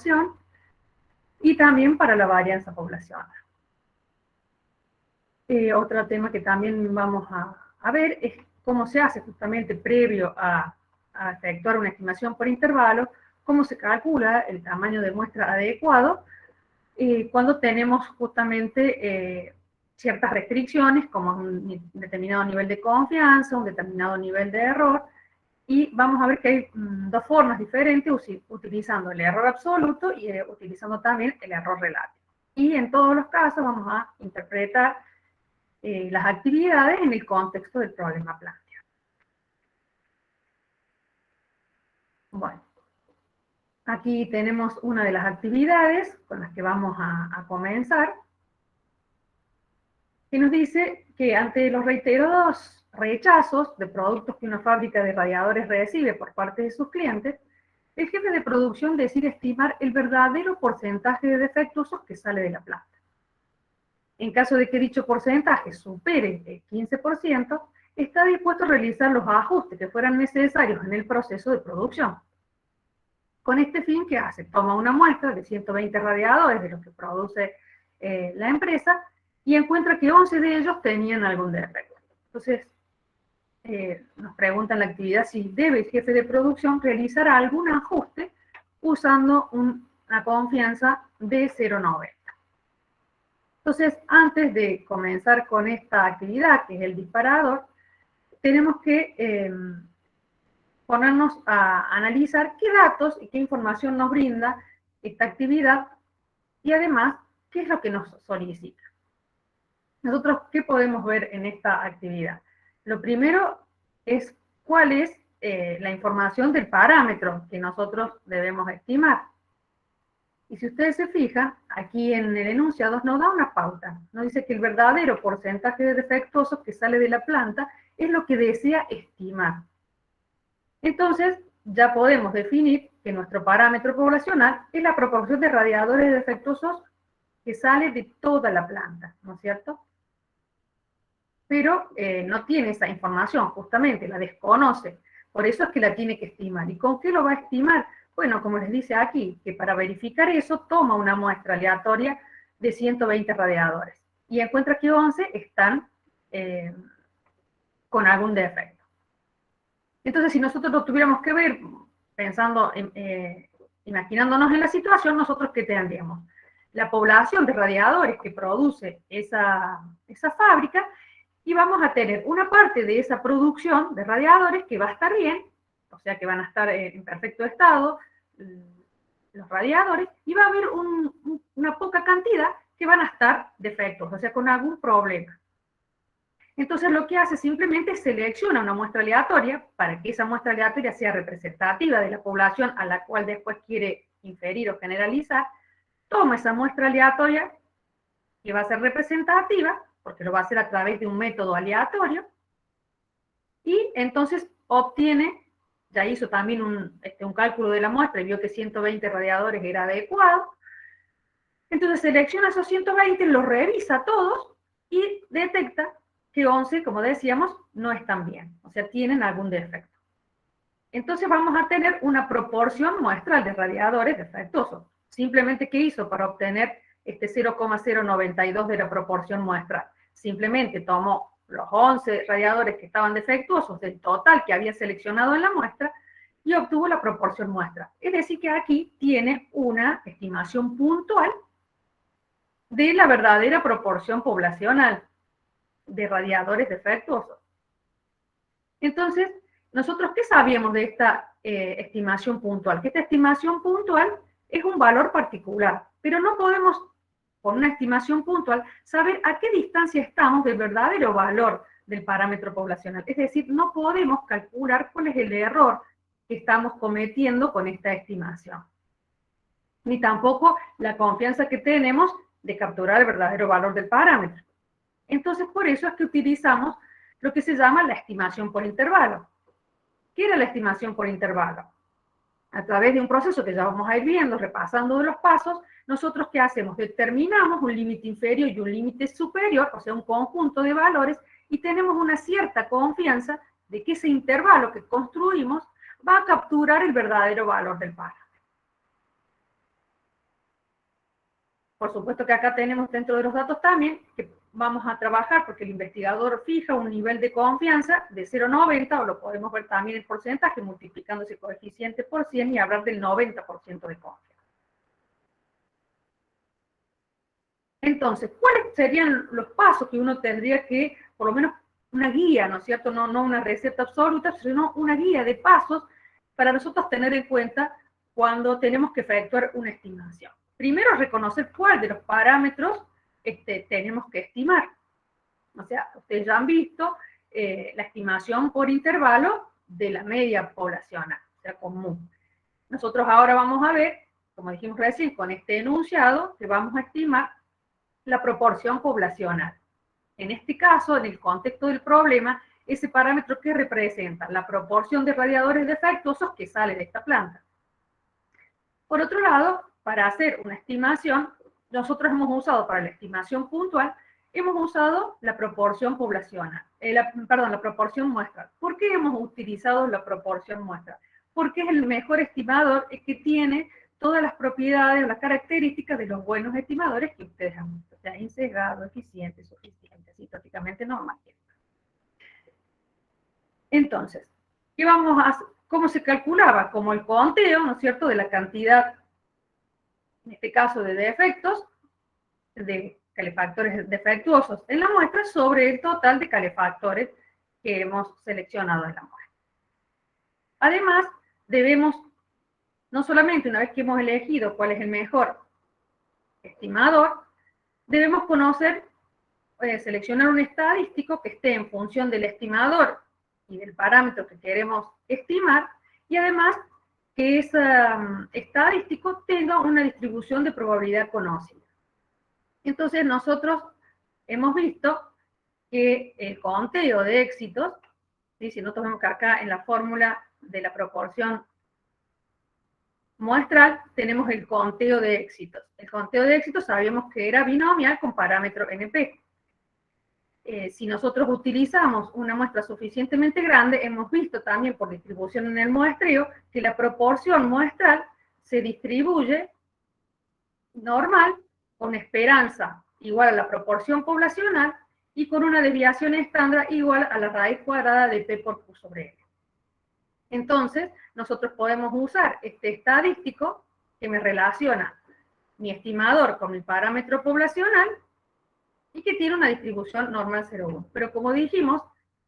estimación y también para la varianza poblacional. Otro tema que también vamos a ver es cómo se hace justamente previo a efectuar una estimación por intervalo, cómo se calcula el tamaño de muestra adecuado cuando tenemos justamente ciertas restricciones, como un determinado nivel de confianza, un determinado nivel de error, y vamos a ver que hay dos formas diferentes, utilizando el error absoluto y utilizando también el error relativo. Y en todos los casos vamos a interpretar las actividades en el contexto del problema planteado. Bueno, aquí tenemos una de las actividades con las que vamos a comenzar, que nos dice que ante los reiterados rechazos de productos que una fábrica de radiadores recibe por parte de sus clientes, el jefe de producción decide estimar el verdadero porcentaje de defectuosos que sale de la planta. En caso de que dicho porcentaje supere el 15%, está dispuesto a realizar los ajustes que fueran necesarios en el proceso de producción. Con este fin, ¿qué hace? Toma una muestra de 120 radiadores de los que produce la empresa y encuentra que 11 de ellos tenían algún defecto. Entonces, nos pregunta en la actividad si debe el jefe de producción realizar algún ajuste usando una confianza de 0,90. Entonces, antes de comenzar con esta actividad, que es el disparador, tenemos que ponernos a analizar qué datos y qué información nos brinda esta actividad y además, qué es lo que nos solicita. Nosotros, ¿qué podemos ver en esta actividad? Lo primero es cuál es la información del parámetro que nosotros debemos estimar. Y si ustedes se fijan, aquí en el enunciado nos da una pauta. Nos dice que el verdadero porcentaje de defectuosos que sale de la planta es lo que desea estimar. Entonces, ya podemos definir que nuestro parámetro poblacional es la proporción de radiadores defectuosos que sale de toda la planta, ¿no es cierto? Pero no tiene esa información, justamente, la desconoce. Por eso es que la tiene que estimar. ¿Y con qué lo va a estimar? Bueno, como les dice aquí, que para verificar eso toma una muestra aleatoria de 120 radiadores y encuentra que 11 están con algún defecto. Entonces, si nosotros lo tuviéramos que ver, pensando, imaginándonos en la situación, nosotros ¿qué tendríamos? La población de radiadores que produce esa fábrica, y vamos a tener una parte de esa producción de radiadores que va a estar bien, o sea que van a estar en perfecto estado los radiadores, y va a haber una poca cantidad que van a estar defectos, o sea, con algún problema. Entonces lo que hace simplemente es selecciona una muestra aleatoria para que esa muestra aleatoria sea representativa de la población a la cual después quiere inferir o generalizar, toma esa muestra aleatoria que va a ser representativa, porque lo va a hacer a través de un método aleatorio, y entonces obtiene, ya hizo también un cálculo de la muestra y vio que 120 radiadores era adecuado, entonces selecciona esos 120, los revisa todos y detecta que 11, como decíamos, no están bien, o sea, tienen algún defecto. Entonces vamos a tener una proporción muestral de radiadores defectuosos. Simplemente, ¿qué hizo para obtener este 0,092 de la proporción muestral? Simplemente tomó los 11 radiadores que estaban defectuosos del total que había seleccionado en la muestra y obtuvo la proporción muestra. Es decir, que aquí tiene una estimación puntual de la verdadera proporción poblacional de radiadores defectuosos. Entonces, ¿nosotros qué sabíamos de esta estimación puntual? Que esta estimación puntual es un valor particular, pero no podemos, con una estimación puntual, saber a qué distancia estamos del verdadero valor del parámetro poblacional. Es decir, no podemos calcular cuál es el error que estamos cometiendo con esta estimación. Ni tampoco la confianza que tenemos de capturar el verdadero valor del parámetro. Entonces, por eso es que utilizamos lo que se llama la estimación por intervalo. ¿Qué era la estimación por intervalo? A través de un proceso que ya vamos a ir viendo, repasando de los pasos, nosotros ¿qué hacemos? Determinamos un límite inferior y un límite superior, o sea, un conjunto de valores, y tenemos una cierta confianza de que ese intervalo que construimos va a capturar el verdadero valor del parámetro. Por supuesto que acá tenemos dentro de los datos también que vamos a trabajar porque el investigador fija un nivel de confianza de 0,90, o lo podemos ver también en porcentaje, multiplicando ese coeficiente por 100 y hablar del 90% de confianza. Entonces, ¿cuáles serían los pasos que uno tendría que, por lo menos una guía, ¿no es cierto? No una receta absoluta, sino una guía de pasos para nosotros tener en cuenta cuando tenemos que efectuar una estimación. Primero, reconocer cuál de los parámetros tenemos que estimar. O sea, ustedes ya han visto la estimación por intervalo de la media poblacional, o sea, común. Nosotros ahora vamos a ver, como dijimos recién, con este enunciado, que vamos a estimar la proporción poblacional. En este caso, en el contexto del problema, ese parámetro que representa la proporción de radiadores defectuosos que sale de esta planta. Por otro lado, para hacer una estimación, nosotros hemos usado para la estimación puntual, hemos usado la proporción poblacional, la proporción muestral. ¿Por qué hemos utilizado la proporción muestral? Porque es el mejor estimador que tiene todas las propiedades, las características de los buenos estimadores que ustedes han visto, o sea, insegado, eficiente, suficiente, asintóticamente normal. Entonces, ¿qué vamos a hacer? ¿Cómo se calculaba? Como el conteo, ¿no es cierto?, de la cantidad, en este caso de defectos, de calefactores defectuosos en la muestra sobre el total de calefactores que hemos seleccionado en la muestra. Además, debemos, no solamente una vez que hemos elegido cuál es el mejor estimador, debemos conocer, seleccionar un estadístico que esté en función del estimador y del parámetro que queremos estimar, y además que ese estadístico tenga una distribución de probabilidad conocida. Entonces nosotros hemos visto que el conteo de éxitos, ¿sí? Si nosotros vemos que acá en la fórmula de la proporción muestral tenemos el conteo de éxitos. El conteo de éxitos sabíamos que era binomial con parámetro NP. Si nosotros utilizamos una muestra suficientemente grande, hemos visto también por distribución en el muestreo que la proporción muestral se distribuye normal con esperanza igual a la proporción poblacional y con una desviación estándar igual a la raíz cuadrada de P por Q sobre L. Entonces, nosotros podemos usar este estadístico que me relaciona mi estimador con mi parámetro poblacional y que tiene una distribución normal 0,1. Pero como dijimos,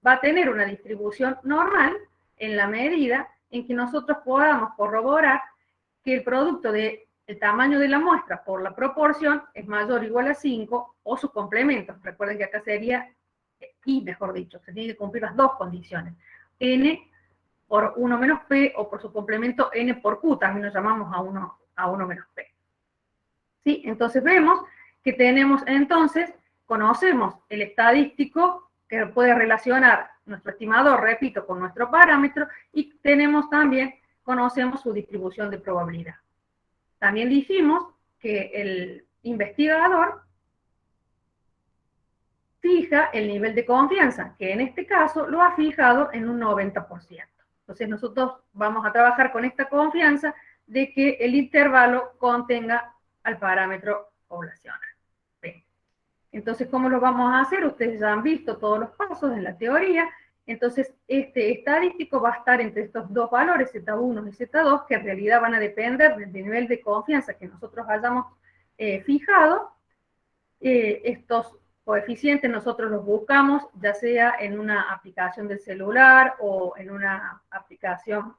va a tener una distribución normal en la medida en que nosotros podamos corroborar que el producto del tamaño de la muestra por la proporción es mayor o igual a 5 o sus complementos. Recuerden que acá sería y, mejor dicho, se tiene que cumplir las dos condiciones. N por 1 menos P o por su complemento N por Q, también lo llamamos a 1 menos P. ¿Sí? Entonces vemos que tenemos entonces, conocemos el estadístico que puede relacionar nuestro estimador, repito, con nuestro parámetro, y tenemos también, conocemos su distribución de probabilidad. También dijimos que el investigador fija el nivel de confianza, que en este caso lo ha fijado en un 90%. Entonces nosotros vamos a trabajar con esta confianza de que el intervalo contenga al parámetro poblacional. Bien. Entonces, ¿cómo lo vamos a hacer? Ustedes ya han visto todos los pasos en la teoría. Entonces, este estadístico va a estar entre estos dos valores, Z1 y Z2, que en realidad van a depender del nivel de confianza que nosotros hayamos fijado. Estos coeficientes nosotros los buscamos, ya sea en una aplicación del celular o en una aplicación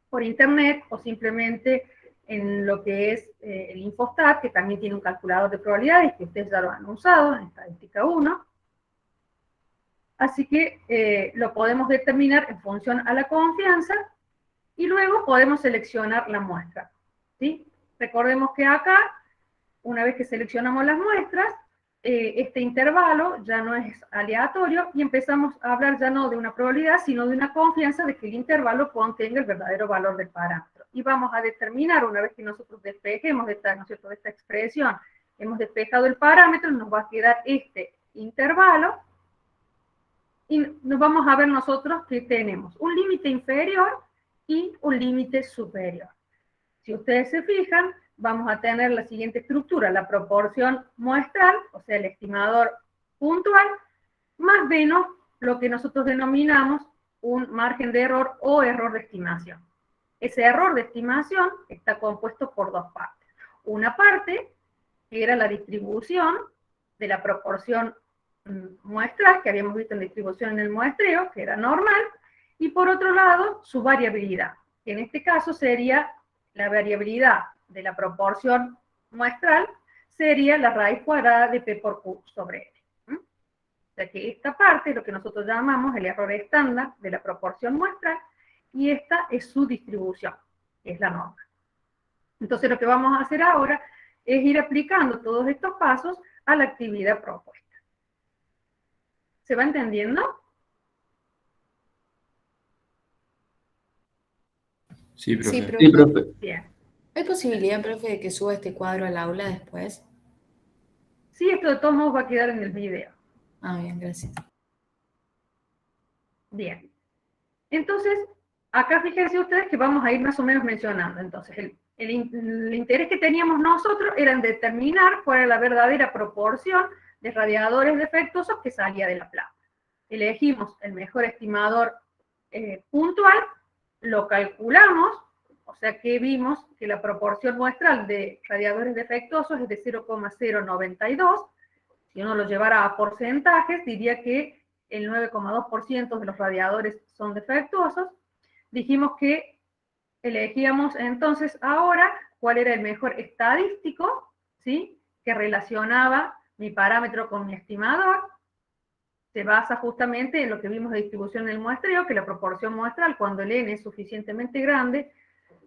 por internet o simplemente en lo que es el Infostat, que también tiene un calculador de probabilidades, que ustedes ya lo han usado en Estadística 1. Así que lo podemos determinar en función a la confianza y luego podemos seleccionar la muestra, ¿sí? Recordemos que acá, una vez que seleccionamos las muestras, este intervalo ya no es aleatorio y empezamos a hablar ya no de una probabilidad, sino de una confianza de que el intervalo contenga el verdadero valor del parámetro. Y vamos a determinar, una vez que nosotros despejemos de esta, ¿no es cierto?, de esta expresión, hemos despejado el parámetro, nos va a quedar este intervalo y nos vamos a ver nosotros que tenemos un límite inferior y un límite superior. Si ustedes se fijan, vamos a tener la siguiente estructura, la proporción muestral, o sea, el estimador puntual, más menos lo que nosotros denominamos un margen de error o error de estimación. Ese error de estimación está compuesto por dos partes. Una parte, que era la distribución de la proporción muestral, que habíamos visto en distribución en el muestreo, que era normal, y por otro lado, su variabilidad, que en este caso sería la variabilidad de la proporción muestral, sería la raíz cuadrada de P por Q sobre L. O sea que esta parte es lo que nosotros llamamos el error estándar de la proporción muestral, y esta es su distribución, que es la norma. Entonces lo que vamos a hacer ahora es ir aplicando todos estos pasos a la actividad propuesta. ¿Se va entendiendo? Sí, profe. Sí, profe. Sí, profe. Bien. ¿Hay posibilidad, profe, de que suba este cuadro al aula después? Sí, esto de todos modos va a quedar en el video. Ah, bien, gracias. Bien. Entonces, acá fíjense ustedes que vamos a ir más o menos mencionando. Entonces, el interés que teníamos nosotros era en determinar cuál era la verdadera proporción de radiadores defectuosos que salía de la planta. Elegimos el mejor estimador puntual, lo calculamos, o sea que vimos que la proporción muestral de radiadores defectuosos es de 0,092. Si uno lo llevara a porcentajes, diría que el 9,2% de los radiadores son defectuosos. Dijimos que elegíamos entonces ahora cuál era el mejor estadístico, ¿sí?, que relacionaba mi parámetro con mi estimador. Se basa justamente en lo que vimos de distribución del muestreo, que la proporción muestral, cuando el n es suficientemente grande,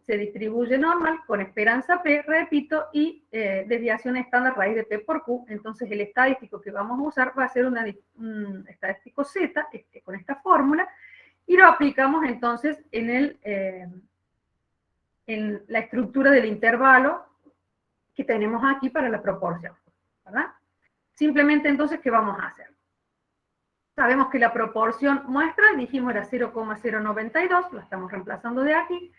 se distribuye normal con esperanza P, repito, y desviación estándar raíz de P por Q. Entonces el estadístico que vamos a usar va a ser un estadístico Z, con esta fórmula, y lo aplicamos entonces en la estructura del intervalo que tenemos aquí para la proporción, ¿verdad? Simplemente entonces, ¿qué vamos a hacer? Sabemos que la proporción muestral, dijimos, era 0,092, la estamos reemplazando de aquí.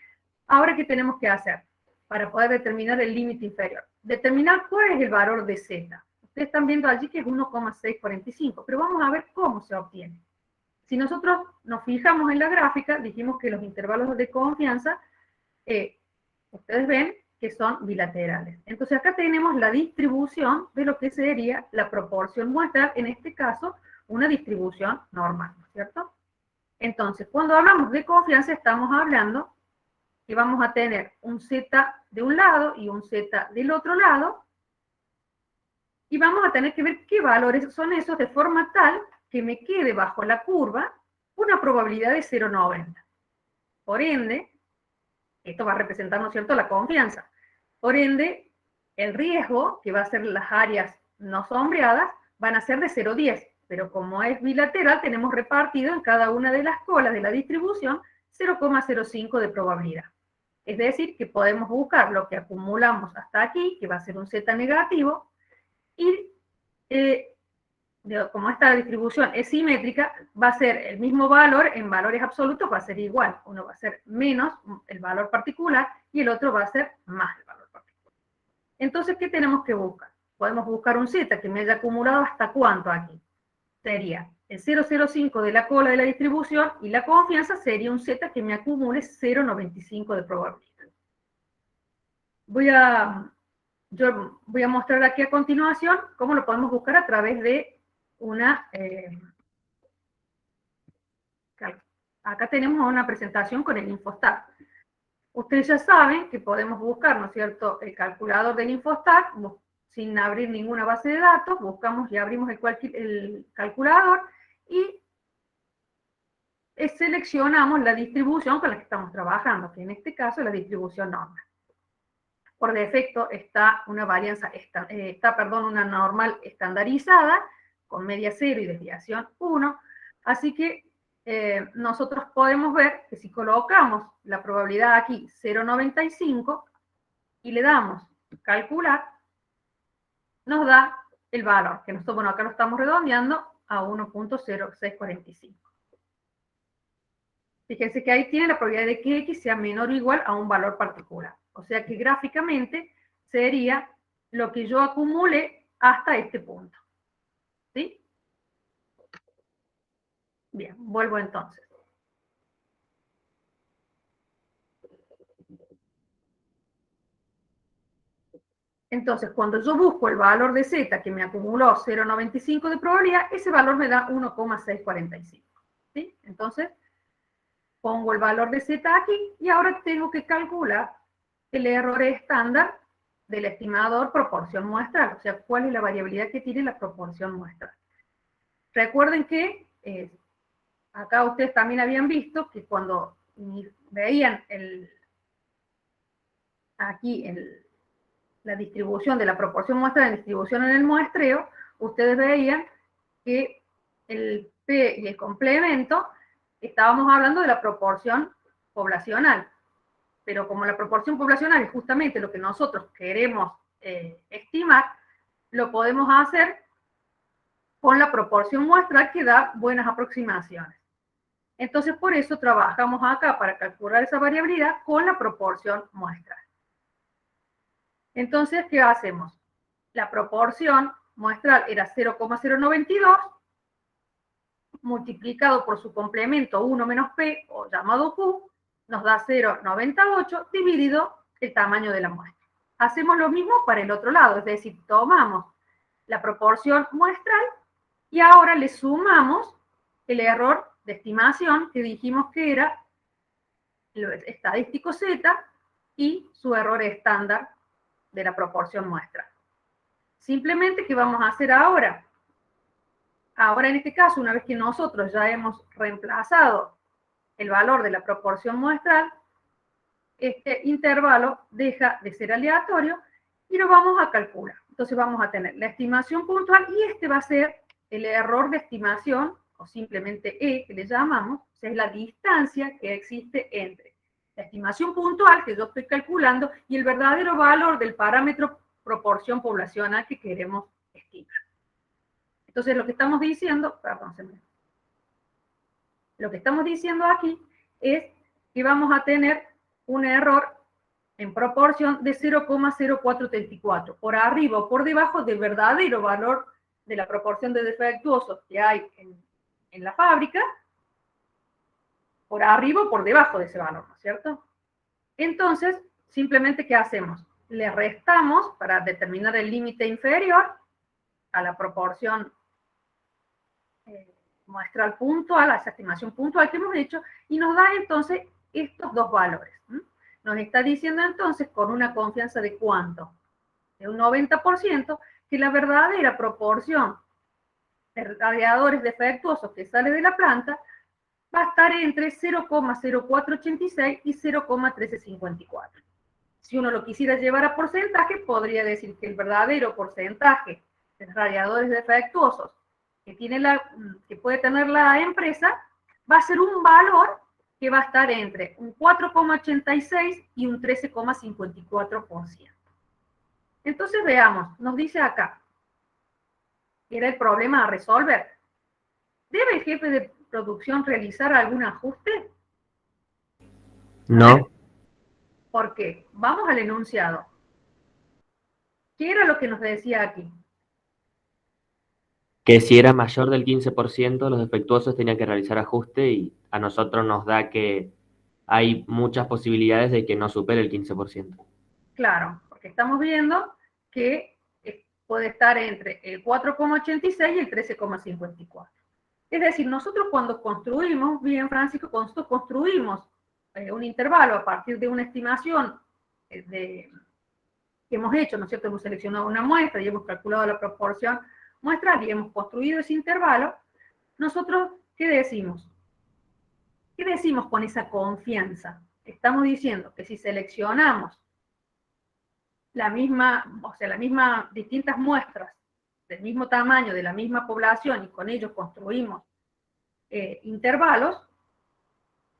Ahora, ¿qué tenemos que hacer para poder determinar el límite inferior? Determinar cuál es el valor de Z. Ustedes están viendo allí que es 1,645, pero vamos a ver cómo se obtiene. Si nosotros nos fijamos en la gráfica, dijimos que los intervalos de confianza, ustedes ven que son bilaterales. Entonces acá tenemos la distribución de lo que sería la proporción muestral, en este caso, una distribución normal, ¿no es cierto? Entonces, cuando hablamos de confianza, estamos hablando que vamos a tener un Z de un lado y un Z del otro lado, y vamos a tener que ver qué valores son esos de forma tal que me quede bajo la curva una probabilidad de 0,90. Por ende, esto va a representar, ¿no es cierto?, la confianza. Por ende, el riesgo, que va a ser las áreas no sombreadas, van a ser de 0,10. Pero como es bilateral, tenemos repartido en cada una de las colas de la distribución 0,05 de probabilidad. Es decir, que podemos buscar lo que acumulamos hasta aquí, que va a ser un Z negativo, y como esta distribución es simétrica, va a ser el mismo valor en valores absolutos, va a ser igual. Uno va a ser menos el valor particular y el otro va a ser más el valor particular. Entonces, ¿qué tenemos que buscar? Podemos buscar un Z que me haya acumulado hasta cuánto aquí. Sería el 0,05 de la cola de la distribución, y la confianza sería un Z que me acumule 0,95 de probabilidad. Yo voy a mostrar aquí a continuación cómo lo podemos buscar a través de una... acá tenemos una presentación con el Infostat. Ustedes ya saben que podemos buscar, ¿no es cierto?, el calculador del Infostat sin abrir ninguna base de datos. Buscamos y abrimos el calculador y seleccionamos la distribución con la que estamos trabajando, que en este caso es la distribución normal. Por defecto está una varianza, una normal estandarizada, con media 0 y desviación 1, así que nosotros podemos ver que si colocamos la probabilidad aquí 0,95 y le damos calcular, nos da el valor, que nosotros, bueno, acá lo estamos redondeando a 1,0645. Fíjense que ahí tiene la probabilidad de que X sea menor o igual a un valor particular. O sea que gráficamente sería lo que yo acumule hasta este punto. ¿Sí? Bien, vuelvo entonces. Entonces, cuando yo busco el valor de Z que me acumuló 0,95 de probabilidad, ese valor me da 1,645. ¿Sí? Entonces, pongo el valor de Z aquí y ahora tengo que calcular el error estándar del estimador proporción muestral, o sea, cuál es la variabilidad que tiene la proporción muestral. Recuerden que acá ustedes también habían visto que cuando veían aquí la distribución de la proporción muestral en distribución en el muestreo, ustedes veían que el P y el complemento, estábamos hablando de la proporción poblacional. Pero como la proporción poblacional es justamente lo que nosotros queremos estimar, lo podemos hacer con la proporción muestral que da buenas aproximaciones. Entonces, por eso trabajamos acá para calcular esa variabilidad con la proporción muestral. Entonces, ¿qué hacemos? La proporción muestral era 0,092 multiplicado por su complemento 1 menos P, o llamado Q, nos da 0,98 dividido el tamaño de la muestra. Hacemos lo mismo para el otro lado, es decir, tomamos la proporción muestral y ahora le sumamos el error de estimación que dijimos que era el estadístico Z y su error estándar de la proporción muestral. Simplemente, ¿qué vamos a hacer ahora? Ahora, en este caso, una vez que nosotros ya hemos reemplazado el valor de la proporción muestral, este intervalo deja de ser aleatorio y lo vamos a calcular. Entonces vamos a tener la estimación puntual y este va a ser el error de estimación, o simplemente E, que le llamamos, o sea, es la distancia que existe entre la estimación puntual que yo estoy calculando y el verdadero valor del parámetro proporción poblacional que queremos estimar. Entonces lo que estamos diciendo, lo que estamos diciendo aquí es que vamos a tener un error en proporción de 0,0434, por arriba o por debajo del verdadero valor de la proporción de defectuosos que hay en la fábrica, por arriba o por debajo de ese valor, ¿no es cierto? Entonces, simplemente, ¿qué hacemos? Le restamos para determinar el límite inferior a la proporción muestral puntual, a esa estimación puntual que hemos hecho, y nos da entonces estos dos valores. Nos está diciendo entonces, con una confianza de ¿cuánto? De un 90%, que la verdadera proporción de radiadores defectuosos que sale de la planta va a estar entre 0,0486 y 0,1354. Si uno lo quisiera llevar a porcentaje, podría decir que el verdadero porcentaje de radiadores defectuosos que puede tener la empresa va a ser un valor que va a estar entre un 4,86 y un 13,54%. Entonces veamos, nos dice acá, ¿era el problema a resolver? ¿Debe el jefe de producción realizar algún ajuste? No, ¿Por qué? Vamos al enunciado. ¿Qué era lo que nos decía aquí? que si era mayor del 15%, los defectuosos tenían que realizar ajuste y a nosotros nos da que hay muchas posibilidades de que no supere el 15%. Claro, porque estamos viendo que puede estar entre el 4,86 y el 13,54. Es decir, nosotros cuando construimos, bien Francisco, construimos un intervalo a partir de una estimación que hemos hecho, ¿no es cierto? Hemos seleccionado una muestra y hemos calculado la proporción muestral y hemos construido ese intervalo. Nosotros, ¿qué decimos? ¿Qué decimos con esa confianza? Estamos diciendo que si seleccionamos las mismas distintas muestras del mismo tamaño, de la misma población y con ellos construimos intervalos,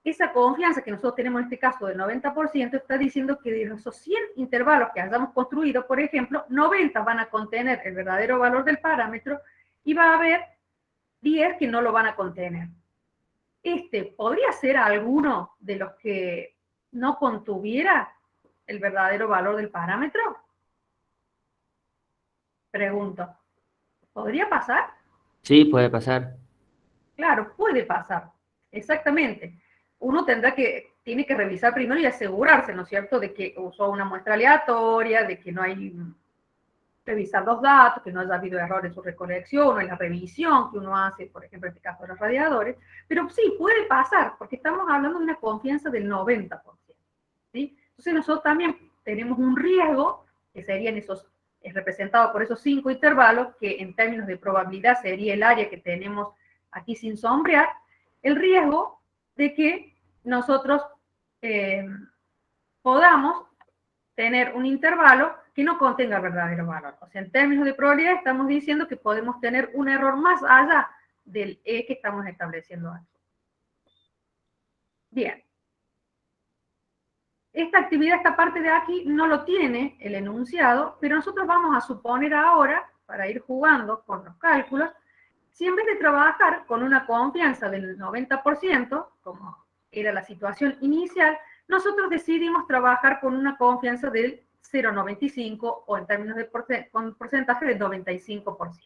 esa confianza que nosotros tenemos en este caso del 90% está diciendo que de esos 100 intervalos que hayamos construido, por ejemplo, 90 van a contener el verdadero valor del parámetro y va a haber 10 que no lo van a contener. ¿Podría ser alguno de los que no contuviera el verdadero valor del parámetro? pregunto, ¿podría pasar? Sí, puede pasar. Claro, puede pasar, exactamente. Uno tiene que revisar primero y asegurarse, ¿no es cierto?, de que usó una muestra aleatoria, de que no hay, revisar los datos, que no haya habido error en su recolección o en la revisión que uno hace, por ejemplo, en este caso de los radiadores, pero sí, puede pasar, porque estamos hablando de una confianza del 90%, ¿sí? Entonces nosotros también tenemos un riesgo, que serían es representado por esos 5 intervalos, que en términos de probabilidad sería el área que tenemos aquí sin sombrear, el riesgo de que nosotros podamos tener un intervalo que no contenga verdadero valor. O sea, en términos de probabilidad estamos diciendo que podemos tener un error más allá del E que estamos estableciendo aquí. Bien. Esta actividad, esta parte de aquí, no lo tiene el enunciado, pero nosotros vamos a suponer ahora, para ir jugando con los cálculos, si en vez de trabajar con una confianza del 90%, como era la situación inicial, nosotros decidimos trabajar con una confianza del 0,95 o en términos de con porcentaje del 95%.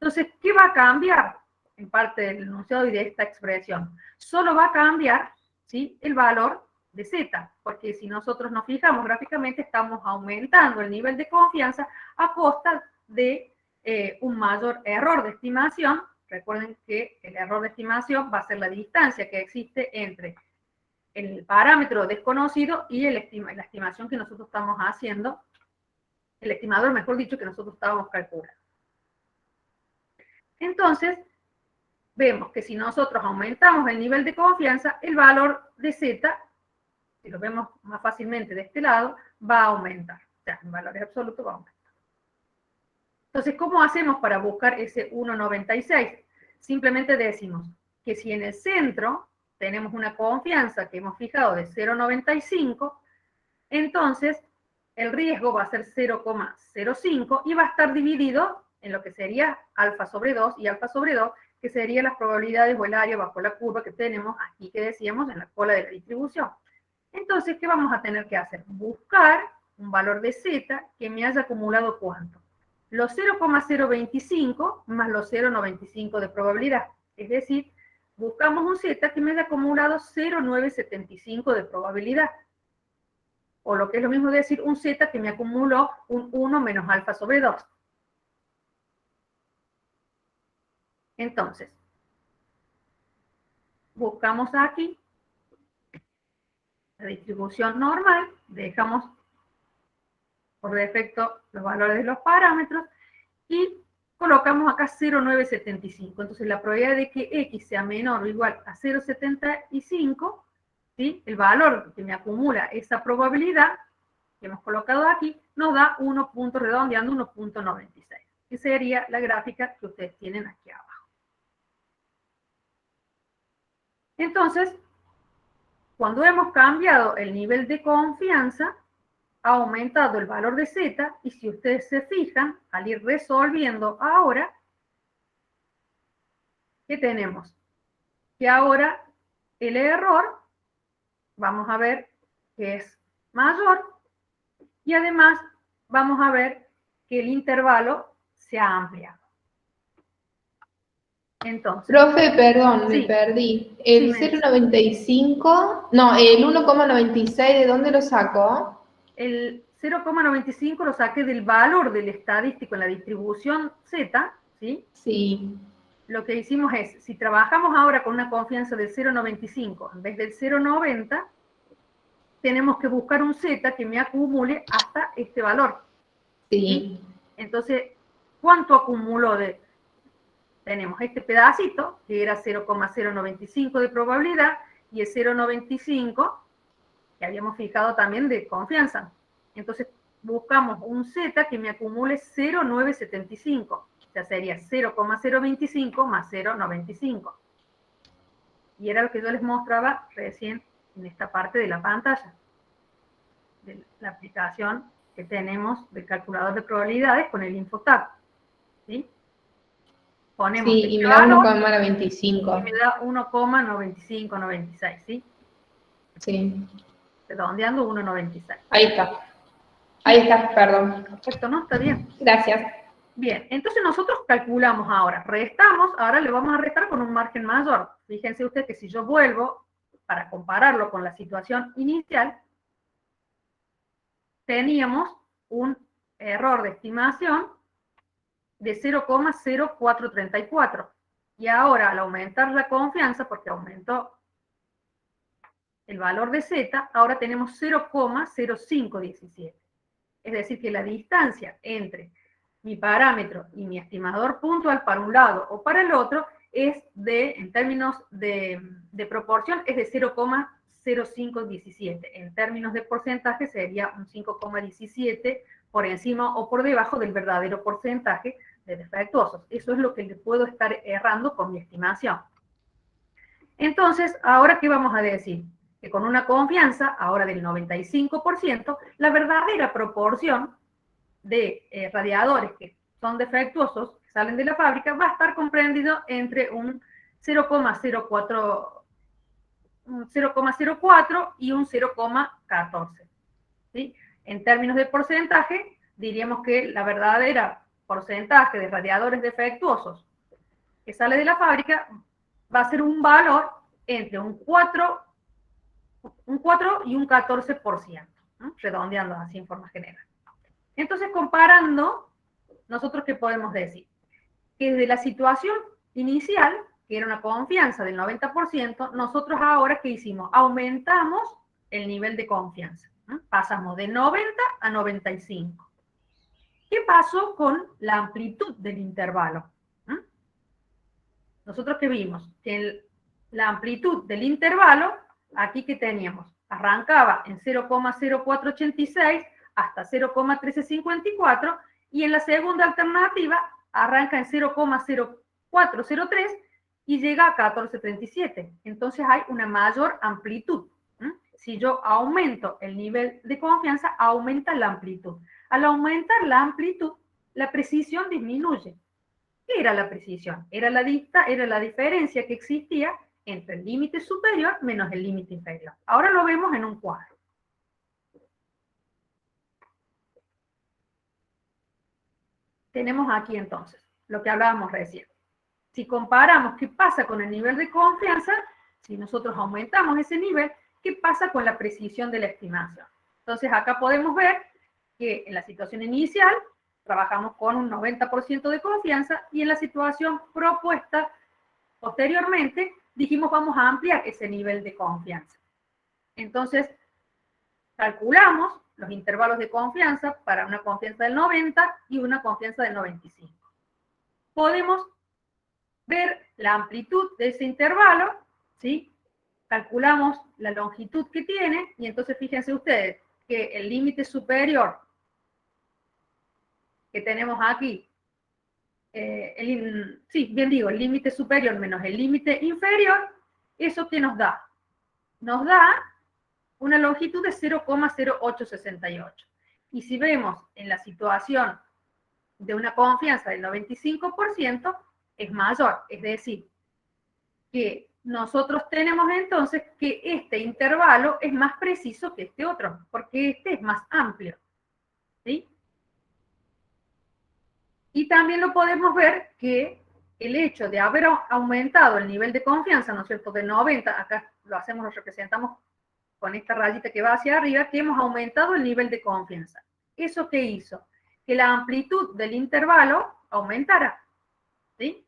Entonces, ¿qué va a cambiar en parte del enunciado y de esta expresión? Solo va a cambiar, ¿sí?, el valor de Z, porque si nosotros nos fijamos gráficamente, estamos aumentando el nivel de confianza a costa de un mayor error de estimación. Recuerden que el error de estimación va a ser la distancia que existe entre el parámetro desconocido y la estimación que nosotros estamos haciendo, el estimador, mejor dicho, que nosotros estábamos calculando. Entonces, vemos que si nosotros aumentamos el nivel de confianza, el valor de Z, si lo vemos más fácilmente de este lado, va a aumentar. O sea, en valores absolutos va a aumentar. Entonces, ¿cómo hacemos para buscar ese 1,96? Simplemente decimos que si en el centro tenemos una confianza que hemos fijado de 0,95, entonces el riesgo va a ser 0,05 y va a estar dividido en lo que sería alfa sobre 2 y alfa sobre 2, que serían las probabilidades o el área bajo la curva que tenemos aquí, que decíamos en la cola de la distribución. Entonces, ¿qué vamos a tener que hacer? Buscar un valor de Z que me haya acumulado ¿cuánto? Los 0,025 más los 0,95 de probabilidad. Es decir, buscamos un Z que me haya acumulado 0,975 de probabilidad. O lo que es lo mismo decir, un Z que me acumuló un 1 menos alfa sobre 2. Entonces, buscamos aquí la distribución normal, dejamos por defecto los valores de los parámetros y colocamos acá 0,975. Entonces, la probabilidad de que X sea menor o igual a 0,75, ¿sí?, el valor que me acumula esa probabilidad que hemos colocado aquí, nos da 1 punto redondeando 1,96. Que sería la gráfica que ustedes tienen aquí abajo. Entonces, cuando hemos cambiado el nivel de confianza, ha aumentado el valor de Z, y si ustedes se fijan, al ir resolviendo ahora, ¿qué tenemos? Que ahora el error, vamos a ver que es mayor, y además vamos a ver que el intervalo se ha ampliado. Entonces, Profe, perdón, sí, me perdí. El sí, 0,95, no, el 1,96, ¿de dónde lo sacó? el 0,95 lo saqué del valor del estadístico en la distribución Z, ¿sí? Sí. Lo que hicimos es, si trabajamos ahora con una confianza del 0,95 en vez del 0,90, tenemos que buscar un Z que me acumule hasta este valor. Sí. Entonces, ¿cuánto acumuló de? Tenemos este pedacito, que era 0,095 de probabilidad, y el 0,95, que habíamos fijado también de confianza. Entonces, buscamos un Z que me acumule 0,975. O sea, sería 0,025 más 0,95. Y era lo que yo les mostraba recién en esta parte de la pantalla, de la aplicación que tenemos del calculador de probabilidades con el InfoTab. ¿Sí? Ponemos Sí, y me da 1,25. y me da 1,9596, ¿sí? Sí. Redondeando 1,96. Ahí está. Ahí está, perdón. Perfecto, ¿no? Está bien. Gracias. Bien, entonces nosotros calculamos ahora, restamos, ahora le vamos a restar con un margen mayor. Fíjense ustedes que si yo vuelvo, para compararlo con la situación inicial, teníamos un error de estimación de 0,0434. Y ahora, al aumentar la confianza, porque aumentó el valor de Z, ahora tenemos 0,0517. Es decir, que la distancia entre mi parámetro y mi estimador puntual para un lado o para el otro es en términos de proporción, es de 0,0517. En términos de porcentaje sería un 5,17 por encima o por debajo del verdadero porcentaje de defectuosos. Eso es lo que le puedo estar errando con mi estimación. Entonces, ¿ahora qué vamos a decir? Que con una confianza, ahora del 95%, la verdadera proporción de radiadores que son defectuosos, que salen de la fábrica, va a estar comprendido entre un 0,04 y un 0,14. ¿Sí? En términos de porcentaje, diríamos que la verdadera porcentaje de radiadores defectuosos que sale de la fábrica va a ser un valor entre un 4 y un 14%, ¿no? Redondeando así en forma general. Entonces, comparando, ¿nosotros qué podemos decir? Que desde la situación inicial, que era una confianza del 90%, nosotros ahora, ¿qué hicimos? Aumentamos el nivel de confianza, ¿no? Pasamos de 90 a 95. ¿Qué pasó con la amplitud del intervalo? Nosotros qué vimos, que la amplitud del intervalo, aquí que teníamos, arrancaba en 0,0486 hasta 0,1354 y en la segunda alternativa arranca en 0,0403 y llega a 1437. Entonces hay una mayor amplitud. Si yo aumento el nivel de confianza, aumenta la amplitud. Al aumentar la amplitud, la precisión disminuye. ¿Qué era la precisión? Era la diferencia que existía entre el límite superior menos el límite inferior. Ahora lo vemos en un cuadro. Tenemos aquí entonces lo que hablábamos recién. Si comparamos qué pasa con el nivel de confianza, si nosotros aumentamos ese nivel, ¿qué pasa con la precisión de la estimación? Entonces acá podemos ver que en la situación inicial trabajamos con un 90% de confianza y en la situación propuesta posteriormente dijimos vamos a ampliar ese nivel de confianza. Entonces calculamos los intervalos de confianza para una confianza del 90 y una confianza del 95. Podemos ver la amplitud de ese intervalo, ¿sí? Calculamos la longitud que tiene y entonces fíjense ustedes que el límite superior que tenemos aquí, el límite superior menos el límite inferior, ¿eso qué nos da? Nos da una longitud de 0,0868. Y si vemos en la situación de una confianza del 95%, es mayor. Es decir, que nosotros tenemos entonces que este intervalo es más preciso que este otro, porque este es más amplio. ¿Sí? Y también lo podemos ver que el hecho de haber aumentado el nivel de confianza, ¿no es cierto?, de 90, acá lo representamos con esta rayita que va hacia arriba, que hemos aumentado el nivel de confianza. ¿Eso qué hizo? Que la amplitud del intervalo aumentara, ¿sí?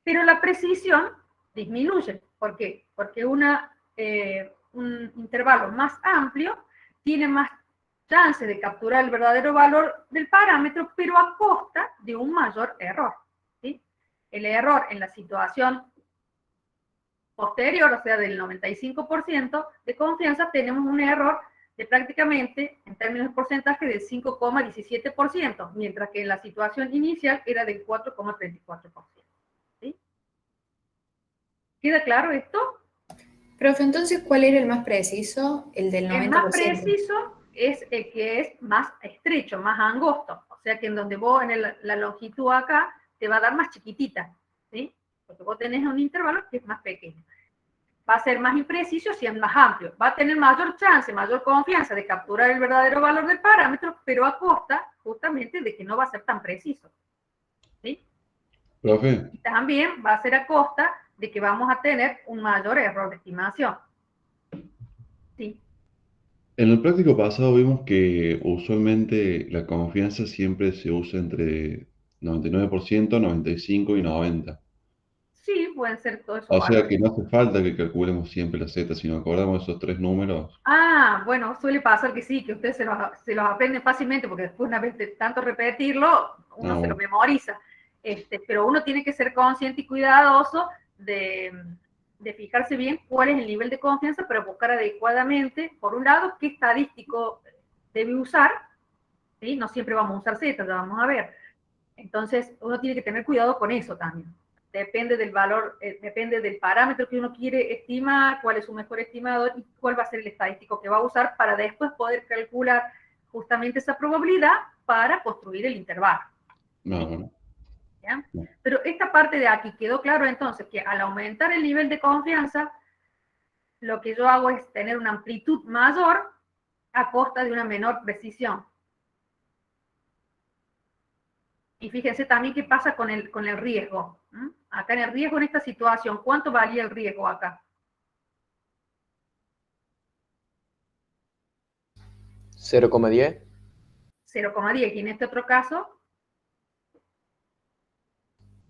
Pero la precisión disminuye. ¿Por qué? Porque un intervalo más amplio tiene más chance de capturar el verdadero valor del parámetro, pero a costa de un mayor error, ¿sí? El error en la situación posterior, o sea, del 95% de confianza, tenemos un error de prácticamente, en términos de porcentaje, del 5,17%, mientras que en la situación inicial era del 4,34%. ¿Sí? ¿Queda claro esto? Profe, entonces, ¿cuál era el más preciso? El del 90%. El más preciso es el que es más estrecho, más angosto. O sea que en donde vos en la longitud acá te va a dar más chiquitita, ¿sí? Porque vos tenés un intervalo que es más pequeño. Va a ser más impreciso si es más amplio. Va a tener mayor chance, mayor confianza de capturar el verdadero valor del parámetro, pero a costa justamente de que no va a ser tan preciso. ¿Sí? Profe, Y también va a ser a costa de que vamos a tener un mayor error de estimación. ¿Sí? en el práctico pasado vimos que usualmente la confianza siempre se usa entre 99%, 95% y 90%. Sí, pueden ser todos esos O sea valores. que no hace falta que calculemos siempre la Z, si nos acordamos de esos tres números. Ah, bueno, suele pasar que sí, que ustedes se los aprenden fácilmente, porque después una vez de tanto repetirlo, uno se lo Bueno, memoriza. Pero uno tiene que ser consciente y cuidadoso de fijarse bien cuál es el nivel de confianza para buscar adecuadamente, por un lado, qué estadístico debe usar, ¿sí? No siempre vamos a usar Z, ya vamos a ver. Entonces, uno tiene que tener cuidado con eso también. Depende del valor, depende del parámetro que uno quiere estimar, cuál es su mejor estimador y cuál va a ser el estadístico que va a usar para después poder calcular justamente esa probabilidad para construir el intervalo. no, ¿Sí? no. ¿Ya? No. Pero esta parte de aquí quedó claro entonces que al aumentar el nivel de confianza, lo que yo hago es tener una amplitud mayor a costa de una menor precisión. Y fíjense también qué pasa con el riesgo. ¿Mm? Acá en el riesgo, en esta situación, ¿cuánto valía el riesgo acá? 0,10, 0,10. Y en este otro caso,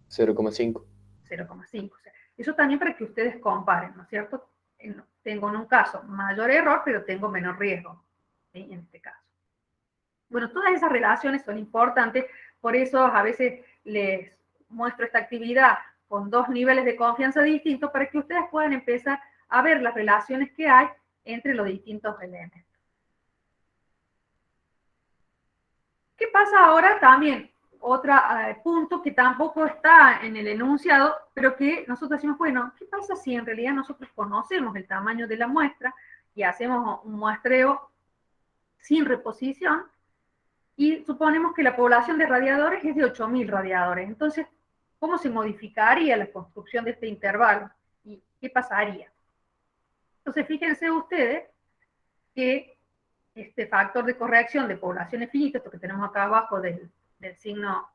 0,5. 0,5. O sea, eso también para que ustedes comparen, ¿no es cierto? Tengo en un caso mayor error, pero tengo menor riesgo, ¿sí? En este caso. Bueno, todas esas relaciones son importantes, por eso a veces les muestro esta actividad con dos niveles de confianza distintos para que ustedes puedan empezar a ver las relaciones que hay entre los distintos elementos. ¿Qué pasa ahora? También otro punto que tampoco está en el enunciado, pero que nosotros decimos, bueno, ¿qué pasa si en realidad nosotros conocemos el tamaño de la muestra y hacemos un muestreo sin reposición y suponemos que la población de radiadores es de 8.000 radiadores? Entonces, ¿cómo se modificaría la construcción de este intervalo? ¿Y qué pasaría? Entonces, fíjense ustedes que este factor de corrección de poblaciones finitas, esto que tenemos acá abajo del signo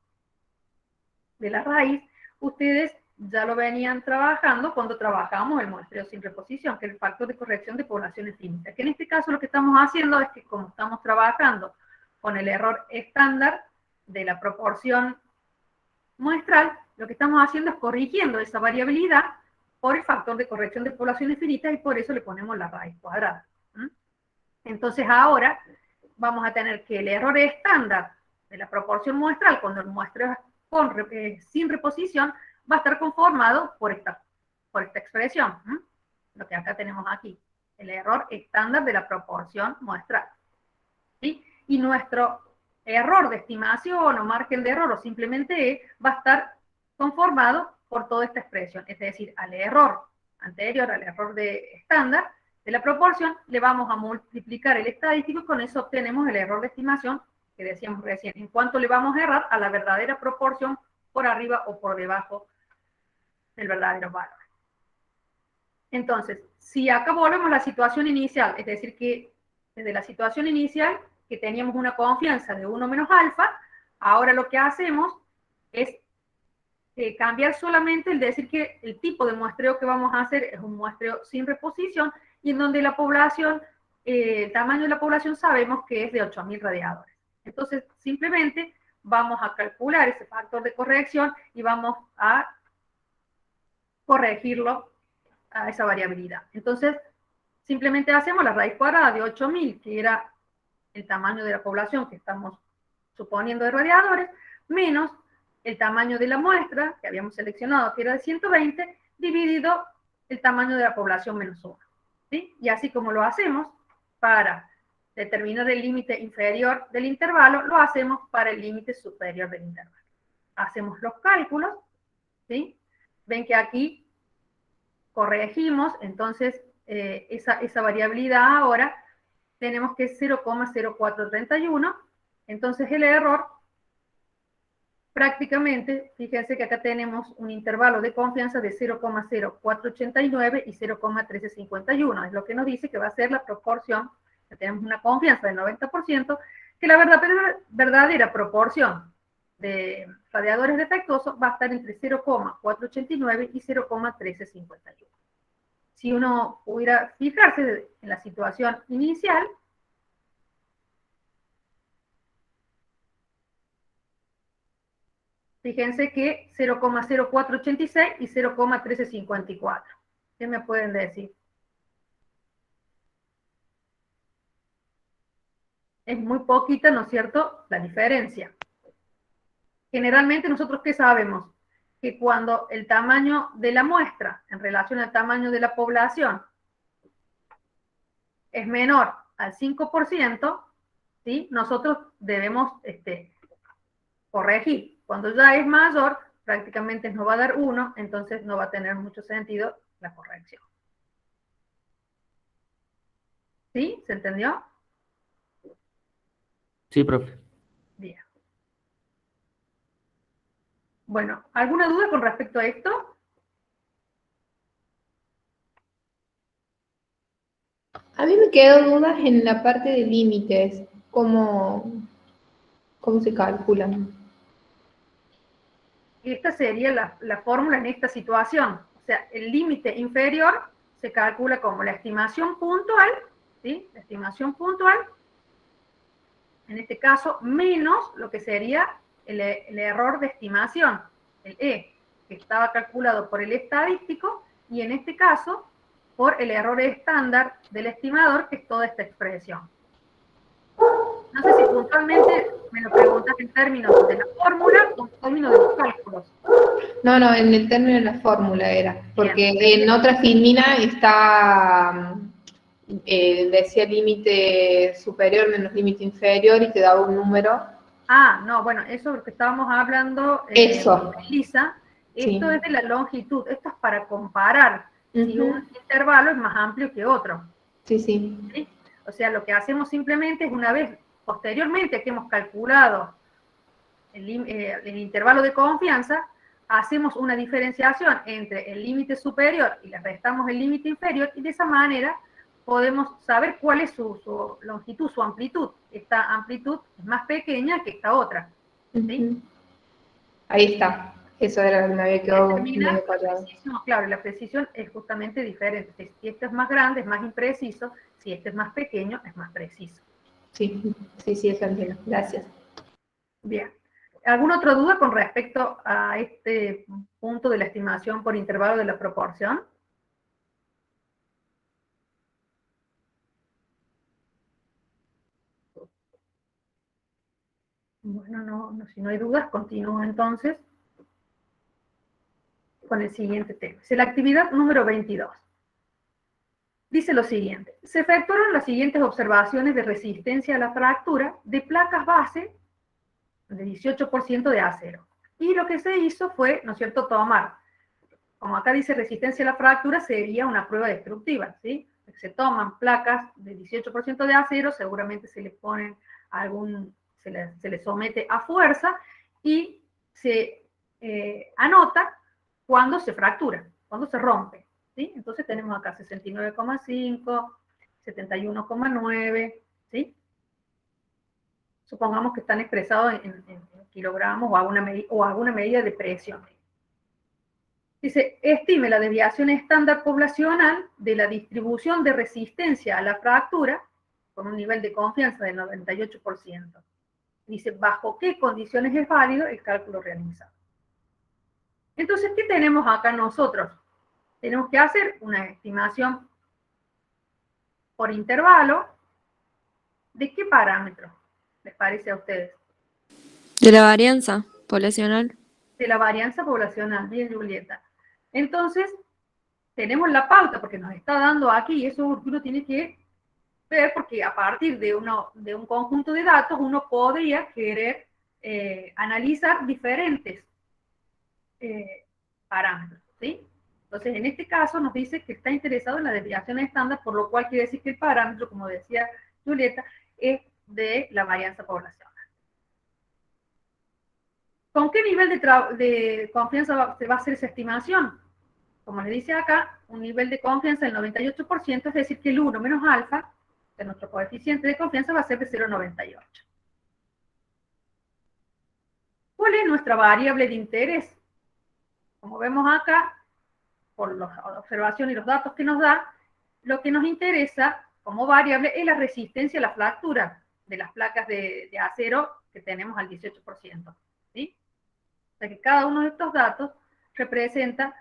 de la raíz, ustedes ya lo venían trabajando cuando trabajamos el muestreo sin reposición, que es el factor de corrección de poblaciones finitas. Que en este caso lo que estamos haciendo es que como estamos trabajando con el error estándar de la proporción muestral, lo que estamos haciendo es corrigiendo esa variabilidad por el factor de corrección de poblaciones finitas y por eso le ponemos la raíz cuadrada. Entonces ahora vamos a tener que el error estándar de la proporción muestral, cuando el muestreo es sin reposición, va a estar conformado por esta expresión, lo que acá tenemos aquí, el error estándar de la proporción muestral. ¿Sí? Y nuestro error de estimación o margen de error o simplemente E va a estar conformado por toda esta expresión, es decir, al error anterior, al error de estándar, de la proporción, le vamos a multiplicar el estadístico y con eso obtenemos el error de estimación que decíamos recién. En cuanto le vamos a errar a la verdadera proporción por arriba o por debajo del verdadero valor. Entonces, si acá volvemos a la situación inicial, es decir, que desde la situación inicial, que teníamos una confianza de 1 menos alfa, ahora lo que hacemos es cambiar solamente el decir que el tipo de muestreo que vamos a hacer es un muestreo sin reposición y en donde la población, el tamaño de la población sabemos que es de 8.000 radiadores. Entonces, simplemente vamos a calcular ese factor de corrección y vamos a corregirlo a esa variabilidad. Entonces, simplemente hacemos la raíz cuadrada de 8.000, que era el tamaño de la población que estamos suponiendo de radiadores, menos el tamaño de la muestra que habíamos seleccionado, que era de 120, dividido el tamaño de la población menos 1. ¿Sí? Y así como lo hacemos para determinar el límite inferior del intervalo, lo hacemos para el límite superior del intervalo. Hacemos los cálculos, ¿sí? Ven que aquí corregimos, entonces esa variabilidad ahora tenemos que es 0,0431, entonces el error prácticamente, fíjense que acá tenemos un intervalo de confianza de 0,0489 y 0,1351, es lo que nos dice que va a ser la proporción, que tenemos una confianza del 90%, que la verdadera proporción de radiadores defectuosos va a estar entre 0,489 y 0,1351. Si uno pudiera fijarse en la situación inicial, fíjense que 0,0486 y 0,1354. ¿Qué me pueden decir? Es muy poquita, ¿no es cierto?, la diferencia. Generalmente nosotros, ¿qué sabemos? Que cuando el tamaño de la muestra en relación al tamaño de la población es menor al 5%, ¿sí?, nosotros debemos corregir. Cuando ya es mayor, prácticamente nos va a dar 1, entonces no va a tener mucho sentido la corrección. ¿Sí? ¿Se entendió? Sí, profe. Bien. Bueno, ¿alguna duda con respecto a esto? A mí me quedan dudas en la parte de límites, cómo se calculan. Esta sería la fórmula en esta situación. O sea, el límite inferior se calcula como la estimación puntual, ¿sí? La estimación puntual, en este caso, menos lo que sería el error de estimación, el E, que estaba calculado por el estadístico, y en este caso, por el error estándar del estimador, que es toda esta expresión. No sé si puntualmente me lo preguntas en términos de la fórmula o en términos de los cálculos. No, en el término de la fórmula era, porque Bien. en otra filmina está, decía límite superior menos límite inferior y te daba un número. Ah, no, bueno, eso es lo que estábamos hablando, Eso. Lisa, esto Sí. es de la longitud, esto es para comparar si un intervalo es más amplio que otro. Sí, sí. ¿Sí? O sea, lo que hacemos simplemente es una vez, posteriormente que hemos calculado el intervalo de confianza, hacemos una diferenciación entre el límite superior y le restamos el límite inferior, y de esa manera podemos saber cuál es su longitud, su amplitud. Esta amplitud es más pequeña que esta otra. ¿Sí? Ahí está. Eso era lo que me había quedado medio callado. Claro, la precisión es justamente diferente. Si este es más grande, es más impreciso. Si este es más pequeño, es más preciso. Sí, eso entiendo. Gracias. Bien. ¿Alguna otra duda con respecto a este punto de la estimación por intervalo de la proporción? Bueno, si no hay dudas, continúo entonces con el siguiente tema. Es la actividad número 22. Dice lo siguiente: se efectuaron las siguientes observaciones de resistencia a la fractura de placas base de 18% de acero. Y lo que se hizo fue, ¿no es cierto?, tomar, como acá dice resistencia a la fractura, sería una prueba destructiva, ¿sí? Se toman placas de 18% de acero, seguramente se les ponen se les somete a fuerza y se anota cuando se fractura, cuando se rompe, ¿sí? Entonces tenemos acá 69,5, 71,9, ¿sí? Supongamos que están expresados en kilogramos o alguna medida de presión. Dice, estime la desviación estándar poblacional de la distribución de resistencia a la fractura con un nivel de confianza del 98%. Dice, ¿bajo qué condiciones es válido el cálculo realizado? Entonces, ¿qué tenemos acá nosotros? Tenemos que hacer una estimación por intervalo. ¿De qué parámetro les parece a ustedes? De la varianza poblacional. De la varianza poblacional, bien, Julieta. Entonces, tenemos la pauta, porque nos está dando aquí, eso uno tiene que ver, porque a partir de un conjunto de datos, uno podría querer analizar diferentes parámetros, ¿sí? Entonces, en este caso nos dice que está interesado en la desviación estándar, por lo cual quiere decir que el parámetro, como decía Julieta, es de la varianza poblacional. ¿Con qué nivel de confianza se va a hacer esa estimación? Como les dice acá, un nivel de confianza del 98%, es decir, que el 1 menos alfa, de nuestro coeficiente de confianza, va a ser de 0,98. es nuestra variable de interés? Como vemos acá, por la observación y los datos que nos da, lo que nos interesa como variable es la resistencia a la fractura de las placas de acero que tenemos al 18%. ¿Sí? O sea que cada uno de estos datos representa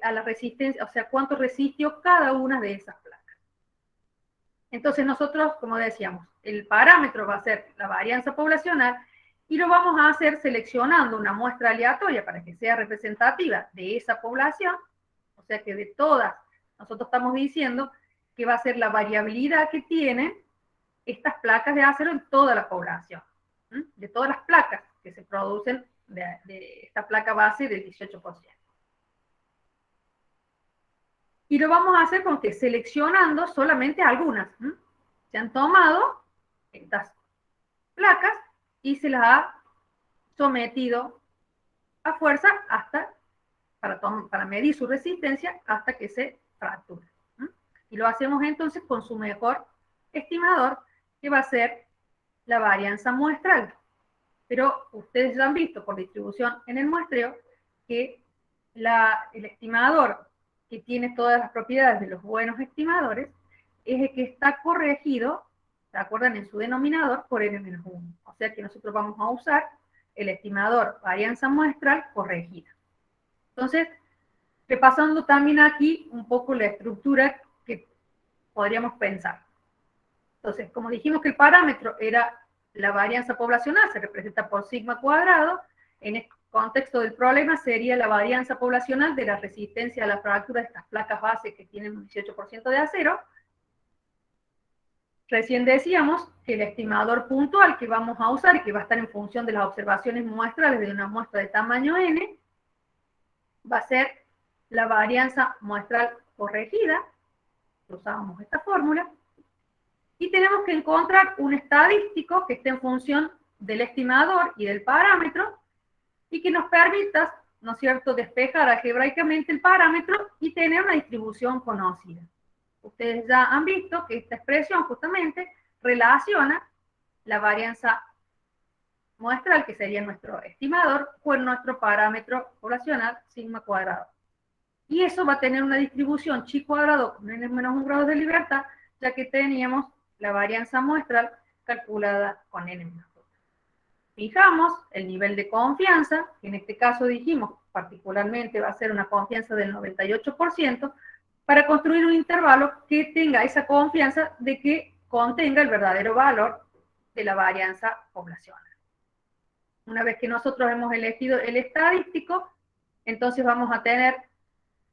a la resistencia, o sea, cuánto resistió cada una de esas placas. Entonces nosotros, como decíamos, el parámetro va a ser la varianza poblacional y lo vamos a hacer seleccionando una muestra aleatoria para que sea representativa de esa población, o sea que de todas, nosotros estamos diciendo que va a ser la variabilidad que tienen estas placas de acero en toda la población, ¿sí? De todas las placas que se producen de esta placa base del 18%. Y lo vamos a hacer con que seleccionando solamente algunas. Se han tomado estas placas y se las ha sometido a fuerza hasta para medir su resistencia hasta que se fracture. Y lo hacemos entonces con su mejor estimador, que va a ser la varianza muestral. Pero ustedes ya han visto por distribución en el muestreo que el estimador que tiene todas las propiedades de los buenos estimadores es el que está corregido, ¿se acuerdan? En su denominador por n-1. O sea que nosotros vamos a usar el estimador varianza muestral corregida. Entonces, repasando también aquí un poco la estructura que podríamos pensar. Entonces, como dijimos que el parámetro era la varianza poblacional, se representa por sigma cuadrado, en el contexto del problema sería la varianza poblacional de la resistencia a la fractura de estas placas base que tienen un 18% de acero. Recién decíamos que el estimador puntual que vamos a usar y que va a estar en función de las observaciones muestrales de una muestra de tamaño n, va a ser la varianza muestral corregida, usábamos esta fórmula, y tenemos que encontrar un estadístico que esté en función del estimador y del parámetro, y que nos permita, ¿no es cierto?, despejar algebraicamente el parámetro y tener una distribución conocida. Ustedes ya han visto que esta expresión justamente relaciona la varianza muestral, que sería nuestro estimador, con nuestro parámetro poblacional, sigma cuadrado. Y eso va a tener una distribución chi cuadrado con n-1 grados de libertad, ya que teníamos la varianza muestral calculada con n-1. Fijamos el nivel de confianza, que en este caso dijimos particularmente va a ser una confianza del 98%, para construir un intervalo que tenga esa confianza de que contenga el verdadero valor de la varianza poblacional. Una vez que nosotros hemos elegido el estadístico, entonces vamos a tener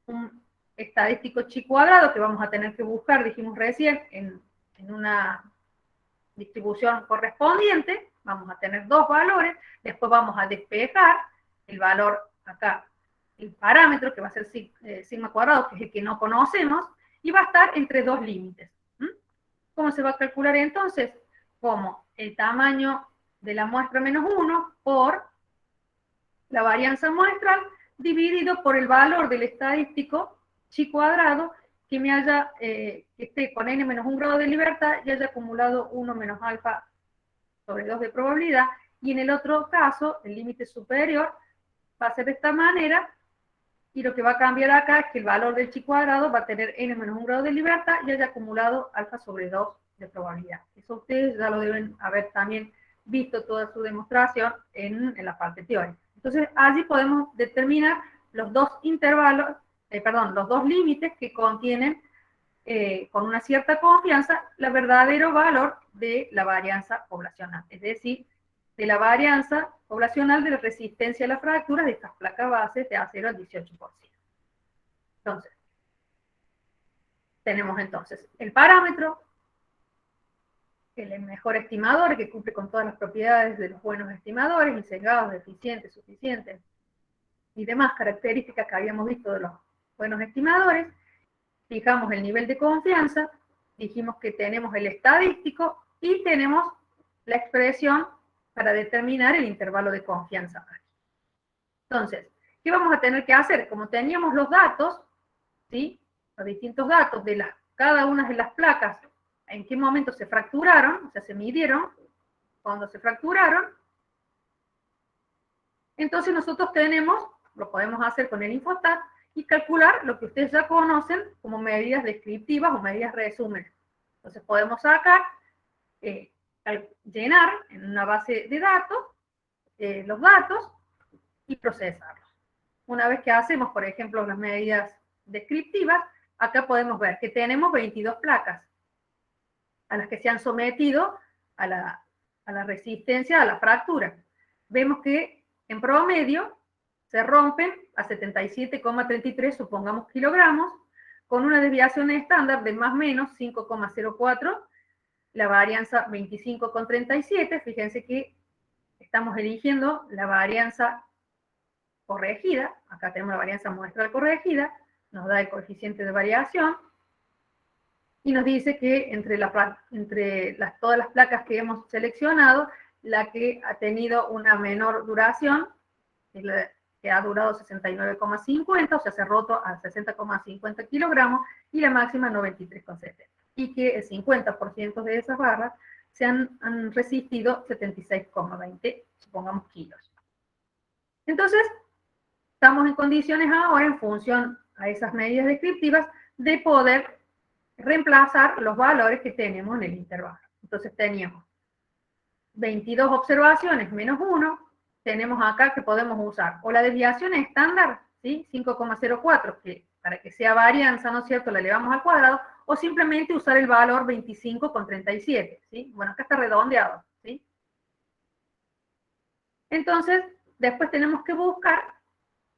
un estadístico chi cuadrado que vamos a tener que buscar, dijimos recién, en una distribución correspondiente. Vamos a tener dos valores, después vamos a despejar el valor acá, el parámetro que va a ser sigma cuadrado, que es el que no conocemos, y va a estar entre dos límites. ¿Cómo se va a calcular entonces? Como el tamaño de la muestra menos 1 por la varianza muestral dividido por el valor del estadístico chi cuadrado que me haya, que esté con n-1 grado de libertad y haya acumulado 1 menos alfa sobre 2 de probabilidad, y en el otro caso, el límite superior va a ser de esta manera, y lo que va a cambiar acá es que el valor del chi cuadrado va a tener n-1 grado de libertad y haya acumulado alfa sobre 2 de probabilidad. Eso ustedes ya lo deben haber también visto toda su demostración en la parte teórica. Entonces, allí podemos determinar los dos intervalos, los dos límites que contienen con una cierta confianza el verdadero valor de la varianza poblacional, es decir, de la varianza poblacional de la resistencia a las fracturas de estas placas bases de acero al 18%. Entonces, tenemos entonces el parámetro, el mejor estimador que cumple con todas las propiedades de los buenos estimadores, insesgados, deficientes, suficientes y demás características que habíamos visto de los buenos estimadores. Fijamos el nivel de confianza, dijimos que tenemos el estadístico y tenemos la expresión para determinar el intervalo de confianza. Entonces, ¿qué vamos a tener que hacer? Como teníamos los datos, ¿sí?, los distintos datos de cada una de las placas, en qué momento se fracturaron, o sea, se midieron, cuando se fracturaron, Entonces nosotros lo podemos hacer con el Infostat y calcular lo que ustedes ya conocen como medidas descriptivas o medidas resúmenes. Entonces podemos sacar, llenar en una base de datos los datos y procesarlos. Una vez que hacemos, por ejemplo, las medidas descriptivas, acá podemos ver que tenemos 22 placas a las que se han sometido a la resistencia a la fractura. Vemos que en promedio se rompen a 77,33, supongamos, kilogramos, con una desviación estándar de más o menos 5,04, la varianza 25,37. Fíjense que estamos eligiendo la varianza corregida. Acá tenemos la varianza muestral corregida, nos da el coeficiente de variación, y nos dice que entre todas las placas que hemos seleccionado, la que ha tenido una menor duración es la que ha durado 69,50, o sea, se ha roto a 60,50 kilogramos, y la máxima 93,70. Y que el 50% de esas barras se han resistido 76,20, supongamos, kilos. Entonces, estamos en condiciones ahora, en función a esas medidas descriptivas, de poder reemplazar los valores que tenemos en el intervalo. Entonces teníamos 22 observaciones menos 1, tenemos acá que podemos usar o la desviación estándar, ¿sí? 5,04, que para que sea varianza, ¿no es cierto?, la elevamos al cuadrado, o simplemente usar el valor 25,37, ¿sí? Bueno, acá está redondeado, ¿sí? Entonces, después tenemos que buscar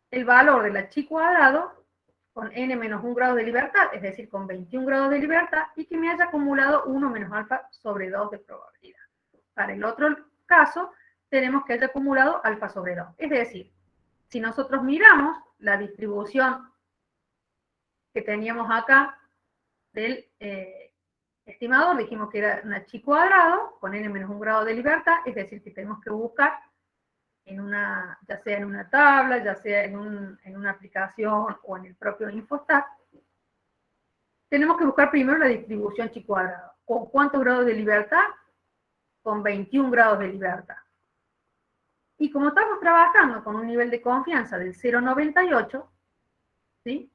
el valor de la chi cuadrado con n menos 1 grado de libertad, es decir, con 21 grados de libertad, y que me haya acumulado 1 menos alfa sobre 2 de probabilidad. Para el otro caso, tenemos que haya acumulado alfa sobre 2. Es decir, si nosotros miramos la distribución que teníamos acá del estimador, dijimos que era una chi cuadrado con n menos 1 grado de libertad, es decir, que tenemos que buscar ya sea en una tabla, ya sea en una aplicación o en el propio Infostat, tenemos que buscar primero la distribución chi cuadrado. ¿Con cuántos grados de libertad? Con 21 grados de libertad. Y como estamos trabajando con un nivel de confianza del 0,98, ¿sí?,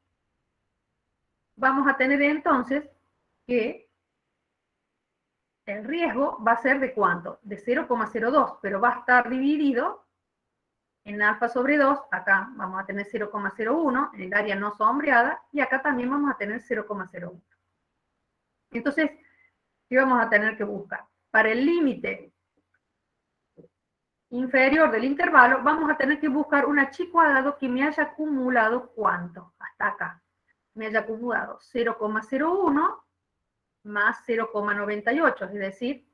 vamos a tener entonces que el riesgo va a ser ¿de cuánto? De 0,02, pero va a estar dividido en alfa sobre 2, acá vamos a tener 0,01 en el área no sombreada, y acá también vamos a tener 0,01. Entonces, ¿qué vamos a tener que buscar? Para el límite inferior del intervalo, vamos a tener que buscar una chi cuadrado que me haya acumulado ¿cuánto? Hasta acá. Me haya acumulado 0,01 más 0,98, es decir,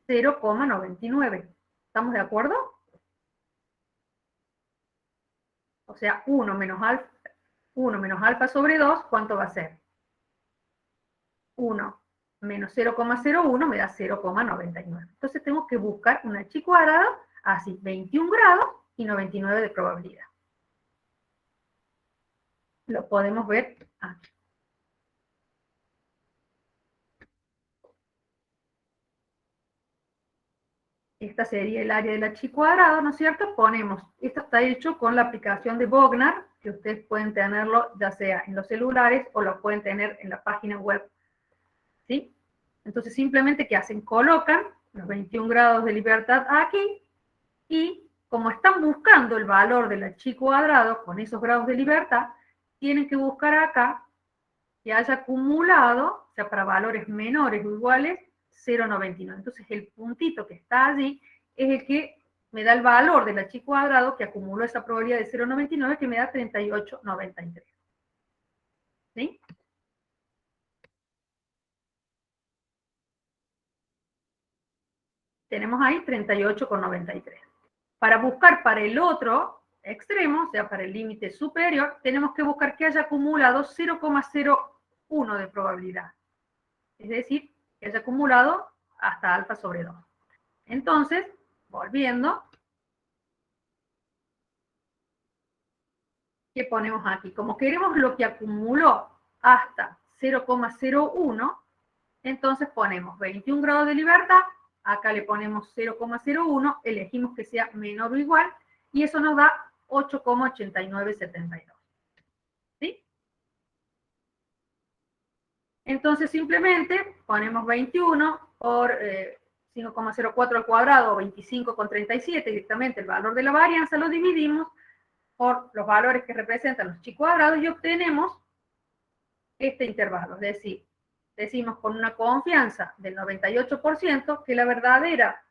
0,99. ¿Estamos de acuerdo? O sea, 1 menos alfa sobre 2, ¿cuánto va a ser? 1 menos 0,01 me da 0,99. Entonces tengo que buscar una chi cuadrada, así, 21 grados y 99 de probabilidad. Lo podemos ver aquí. Esta sería el área de la chi cuadrada, ¿no es cierto? Esto está hecho con la aplicación de Bognar, que ustedes pueden tenerlo ya sea en los celulares o lo pueden tener en la página web, ¿sí? Entonces simplemente, ¿qué hacen? Colocan los 21 grados de libertad aquí, y como están buscando el valor de la chi cuadrado con esos grados de libertad, tienen que buscar acá que haya acumulado, o sea, para valores menores o iguales, 0,99. Entonces el puntito que está allí es el que me da el valor de la chi cuadrado que acumuló esa probabilidad de 0,99, que me da 38,93. ¿Sí? Tenemos ahí 38,93. Para buscar para el otro extremo, o sea, para el límite superior, tenemos que buscar que haya acumulado 0,01 de probabilidad. Es decir, que haya acumulado hasta alfa sobre 2. Entonces, volviendo, ¿qué ponemos aquí? Como queremos lo que acumuló hasta 0,01, entonces ponemos 21 grados de libertad, acá le ponemos 0,01, elegimos que sea menor o igual, y eso nos da 8,8972. ¿Sí? Entonces simplemente ponemos 21 por 5,04 al cuadrado, o 25,37, directamente el valor de la varianza lo dividimos por los valores que representan los chi cuadrados y obtenemos este intervalo. Es decir, decimos con una confianza del 98% que la verdadera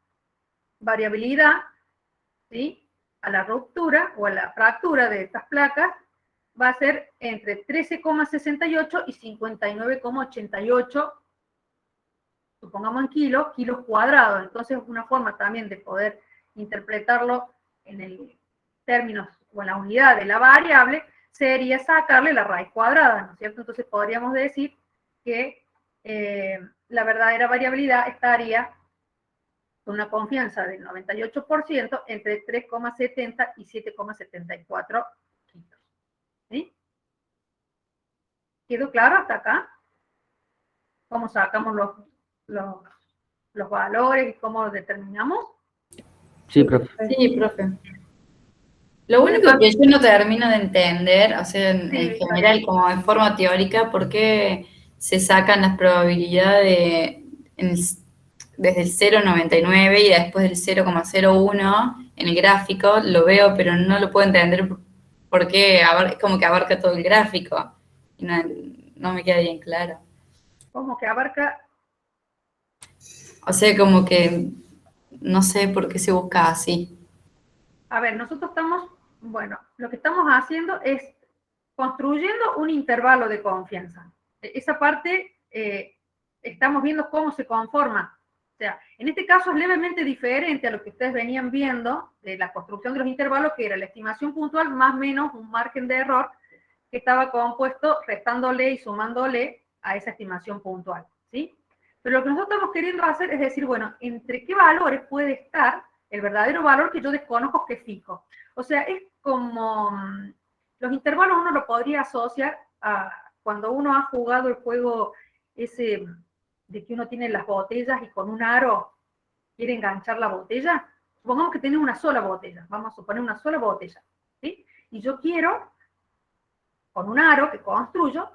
variabilidad, ¿sí?, a la ruptura o a la fractura de estas placas va a ser entre 13,68 y 59,88, supongamos en kilos cuadrados. Entonces, una forma también de poder interpretarlo en el términos o en la unidad de la variable sería sacarle la raíz cuadrada, ¿no es cierto? Entonces, podríamos decir que la verdadera variabilidad estaría con una confianza del 98% entre 3,70 y 7,74 kilos. ¿Sí? ¿Quedó claro hasta acá? ¿Cómo sacamos los valores y cómo los determinamos? Sí, profe. Sí, profe. Lo único que yo no termino de entender, o sea, en Sí, general, como de forma teórica, ¿por qué se sacan las probabilidades desde el 0,99 y después del 0,01 en el gráfico? Lo veo, pero no lo puedo entender porque es como que abarca todo el gráfico. Y no me queda bien claro. ¿Cómo que abarca? O sea, como que no sé por qué se busca así. A ver, nosotros estamos, bueno, lo que estamos haciendo es construyendo un intervalo de confianza. Esa parte estamos viendo cómo se conforma. O sea, en este caso es levemente diferente a lo que ustedes venían viendo de la construcción de los intervalos, que era la estimación puntual más o menos un margen de error que estaba compuesto restándole y sumándole a esa estimación puntual, ¿sí? Pero lo que nosotros estamos queriendo hacer es decir, bueno, ¿entre qué valores puede estar el verdadero valor que yo desconozco, que es fijo? O sea, es como los intervalos uno lo podría asociar a cuando uno ha jugado el juego ese de que uno tiene las botellas y con un aro quiere enganchar la botella. Supongamos que tiene una sola botella, vamos a suponer una sola botella, ¿sí? Y yo quiero, con un aro que construyo,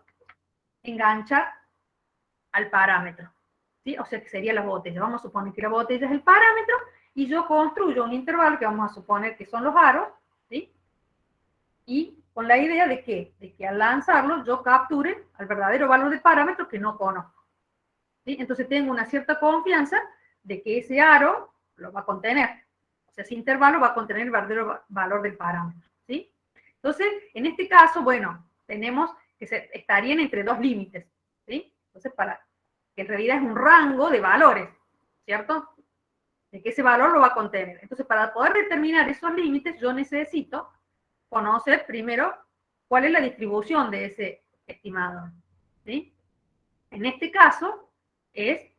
enganchar al parámetro, ¿sí? O sea, que sería la botella. Vamos a suponer que la botella es el parámetro y yo construyo un intervalo que vamos a suponer que son los aros, ¿sí? Y con la idea de que al lanzarlo yo capture al verdadero valor de parámetro que no conozco, ¿sí? Entonces tengo una cierta confianza de que ese aro lo va a contener. O sea, ese intervalo va a contener el verdadero valor del parámetro, ¿sí? Entonces, en este caso, bueno, tenemos que estarían entre dos límites, ¿sí? Entonces, que en realidad es un rango de valores, ¿cierto? De que ese valor lo va a contener. Entonces, para poder determinar esos límites, yo necesito conocer primero cuál es la distribución de ese estimador, ¿sí? En este caso, es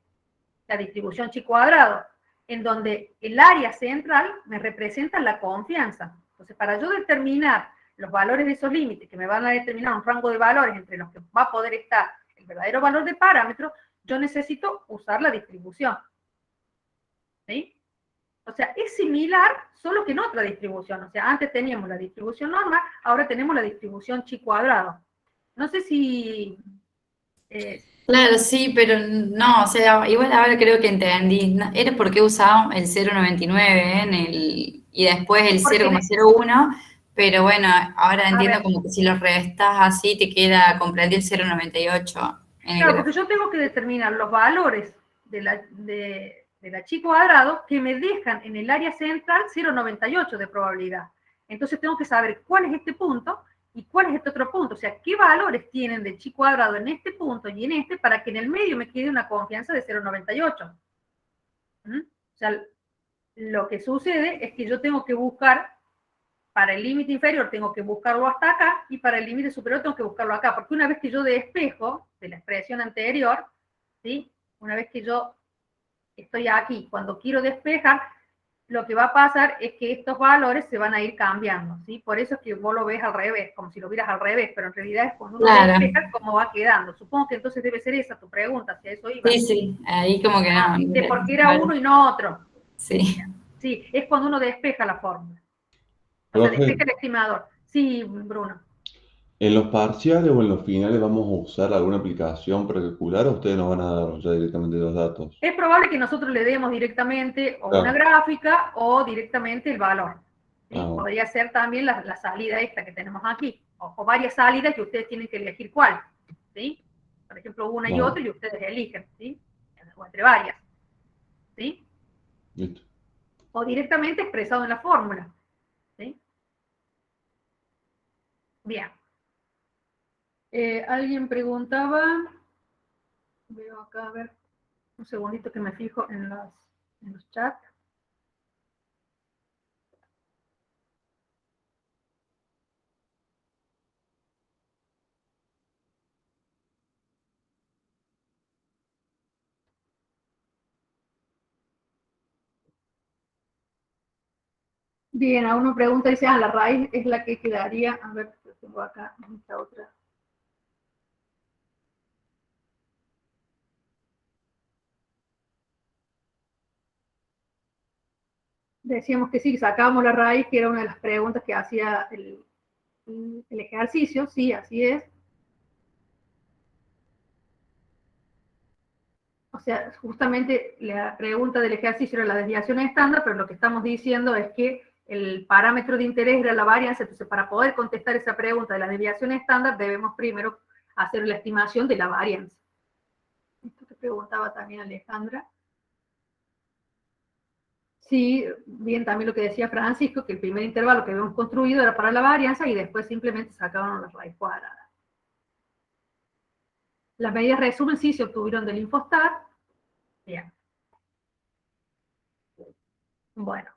la distribución chi cuadrado, en donde el área central me representa la confianza. Entonces, para yo determinar los valores de esos límites, que me van a determinar un rango de valores entre los que va a poder estar el verdadero valor de parámetro, yo necesito usar la distribución. ¿Sí? O sea, es similar, solo que en otra distribución. O sea, antes teníamos la distribución normal, ahora tenemos la distribución chi cuadrado. No sé si... Claro, sí, pero no, o sea, igual ahora creo que entendí. Era porque usaba el 0,99 y después el Porque 0,01, pero bueno, ahora entiendo ver. como que si lo restas así te queda comprendido el 0,98 en el Claro, porque gráfico. yo tengo que determinar los valores de la chi cuadrado que me dejan en el área central 0,98 de probabilidad. Entonces tengo que saber cuál es este punto y cuál es este otro punto. O sea, qué valores tienen de chi cuadrado en este punto y en este para que en el medio me quede una confianza de 0,98. O sea, lo que sucede es que yo tengo que buscar, para el límite inferior tengo que buscarlo hasta acá, y para el límite superior tengo que buscarlo acá, porque una vez que yo despejo de la expresión anterior, ¿sí? Una vez que yo estoy aquí, cuando quiero despejar, lo que va a pasar es que estos valores se van a ir cambiando, ¿sí? Por eso es que vos lo ves al revés, como si lo vieras al revés, pero en realidad es cuando uno despeja cómo va quedando. Supongo que entonces debe ser esa tu pregunta, si a eso iba. Sí, sí, ahí como que no. ¿Viste? Porque era uno y no otro. Sí. Sí, es cuando uno despeja la fórmula. O sea, Profe, despeja el estimador. Sí, Bruno. ¿en los parciales o en los finales vamos a usar alguna aplicación para calcular o ustedes nos van a dar ya directamente los datos? Es probable que nosotros le demos directamente o una Claro. gráfica o directamente el valor. ¿Sí? Ah, bueno. Podría ser también la salida esta que tenemos aquí, o varias salidas que ustedes tienen que elegir cuál. ¿Sí? Por ejemplo, una y Bueno, otra y ustedes eligen, ¿sí? O entre varias. ¿Sí? listo. O directamente expresado en la fórmula. ¿Sí? Bien. Alguien preguntaba, veo acá, a ver, un segundito que me fijo en los chats. Bien, a uno pregunta, dice, la raíz es la que quedaría, a ver, tengo acá esta otra. Decíamos que sí, sacábamos la raíz, que era una de las preguntas que hacía el ejercicio, sí, así es. O sea, justamente la pregunta del ejercicio era la desviación estándar, pero lo que estamos diciendo es que el parámetro de interés era la varianza, entonces para poder contestar esa pregunta de la desviación estándar debemos primero hacer la estimación de la varianza. Esto que preguntaba también Alejandra. Sí, bien también lo que decía Francisco, que el primer intervalo que habíamos construido era para la varianza y después simplemente sacábamos la raíz cuadrada. Las medidas resumen sí se obtuvieron del Infostat. Bien. Bueno.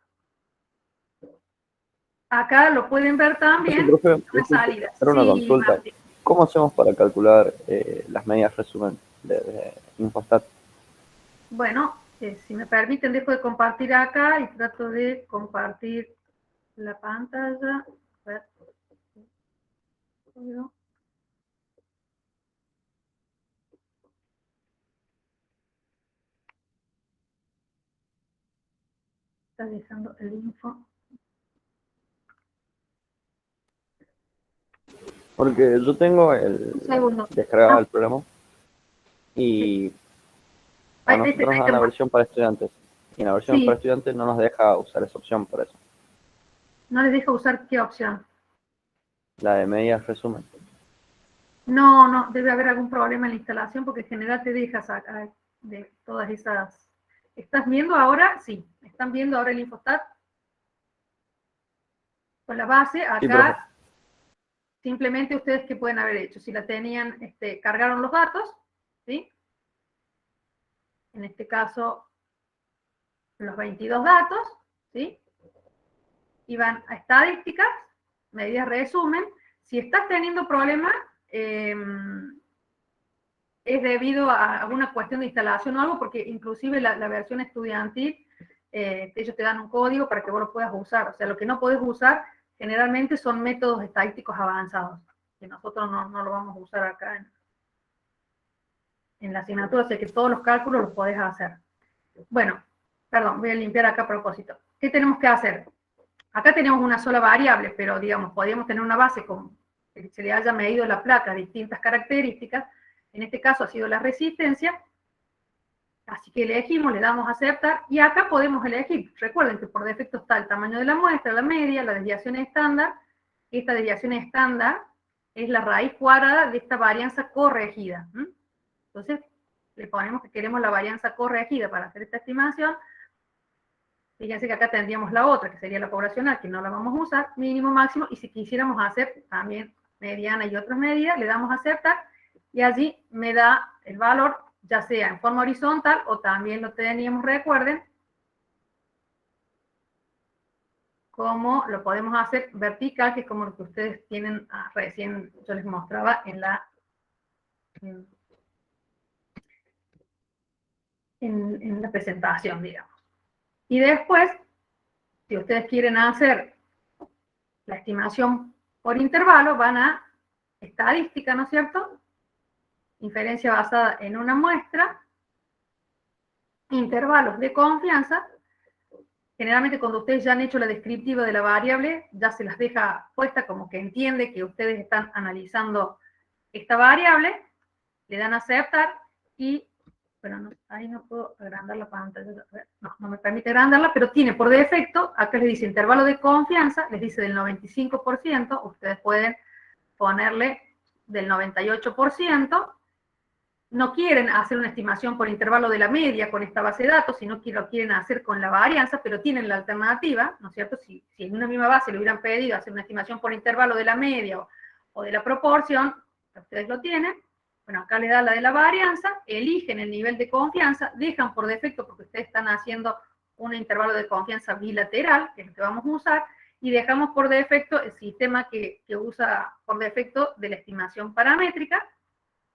Acá lo pueden ver también Profe, las disculpe, salidas. era una Sí, consulta. Martín. ¿Cómo hacemos para calcular las medidas resumen de Infostat? Bueno, si me permiten, dejo de compartir acá y trato de compartir la pantalla. A ver. Está dejando el info. Porque yo tengo Un segundo. descargado el programa y a Ahí nosotros nos dan la versión para estudiantes. Y en la versión para Sí, estudiantes no nos deja usar esa opción por eso. no les deja usar qué opción. La de medidas resumen. No, debe haber algún problema en la instalación porque en general te deja sacar de todas esas. ¿Estás viendo ahora? Sí. ¿Están viendo ahora el Infostat? Con la base, Sí, profe. acá simplemente ustedes qué pueden haber hecho. Si la tenían, cargaron los datos, ¿sí? En este caso, los 22 datos, ¿sí? Y van a estadísticas, medidas resumen. Si estás teniendo problemas, es debido a alguna cuestión de instalación o algo, porque inclusive la versión estudiantil, ellos te dan un código para que vos lo puedas usar. O sea, lo que no podés usar generalmente son métodos estadísticos avanzados, que nosotros no lo vamos a usar acá en la asignatura, o sea que todos los cálculos los podés hacer. Bueno, perdón, voy a limpiar acá a propósito. ¿Qué tenemos que hacer? Acá tenemos una sola variable, pero digamos, podríamos tener una base con que se le haya medido la placa distintas características. En este caso ha sido la resistencia. Así que elegimos, le damos a aceptar y acá podemos elegir. Recuerden que por defecto está el tamaño de la muestra, la media, la desviación estándar. Esta desviación estándar es la raíz cuadrada de esta varianza corregida. Entonces, le ponemos que queremos la varianza corregida para hacer esta estimación. Fíjense que acá tendríamos la otra, que sería la poblacional, que no la vamos a usar, mínimo, máximo, y si quisiéramos hacer también mediana y otras medidas, le damos a aceptar, y allí me da el valor, ya sea en forma horizontal, o también lo teníamos, recuerden, como lo podemos hacer vertical, que es como lo que ustedes tienen recién, yo les mostraba en la presentación, digamos. Y después, si ustedes quieren hacer la estimación por intervalo, van a estadística, ¿no es cierto? Inferencia basada en una muestra, intervalos de confianza, generalmente cuando ustedes ya han hecho la descriptiva de la variable, ya se las deja puesta como que entiende que ustedes están analizando esta variable, le dan a aceptar y, pero no, ahí no puedo agrandar la pantalla, no me permite agrandarla, pero tiene por defecto, acá les dice intervalo de confianza, les dice del 95%, ustedes pueden ponerle del 98%, no quieren hacer una estimación por intervalo de la media con esta base de datos, sino que lo quieren hacer con la varianza, pero tienen la alternativa, ¿no es cierto? Si en una misma base le hubieran pedido hacer una estimación por intervalo de la media o de la proporción, ustedes lo tienen. Bueno, acá le da la de la varianza, eligen el nivel de confianza, dejan por defecto, porque ustedes están haciendo un intervalo de confianza bilateral, que es lo que vamos a usar, y dejamos por defecto el sistema que usa por defecto de la estimación paramétrica,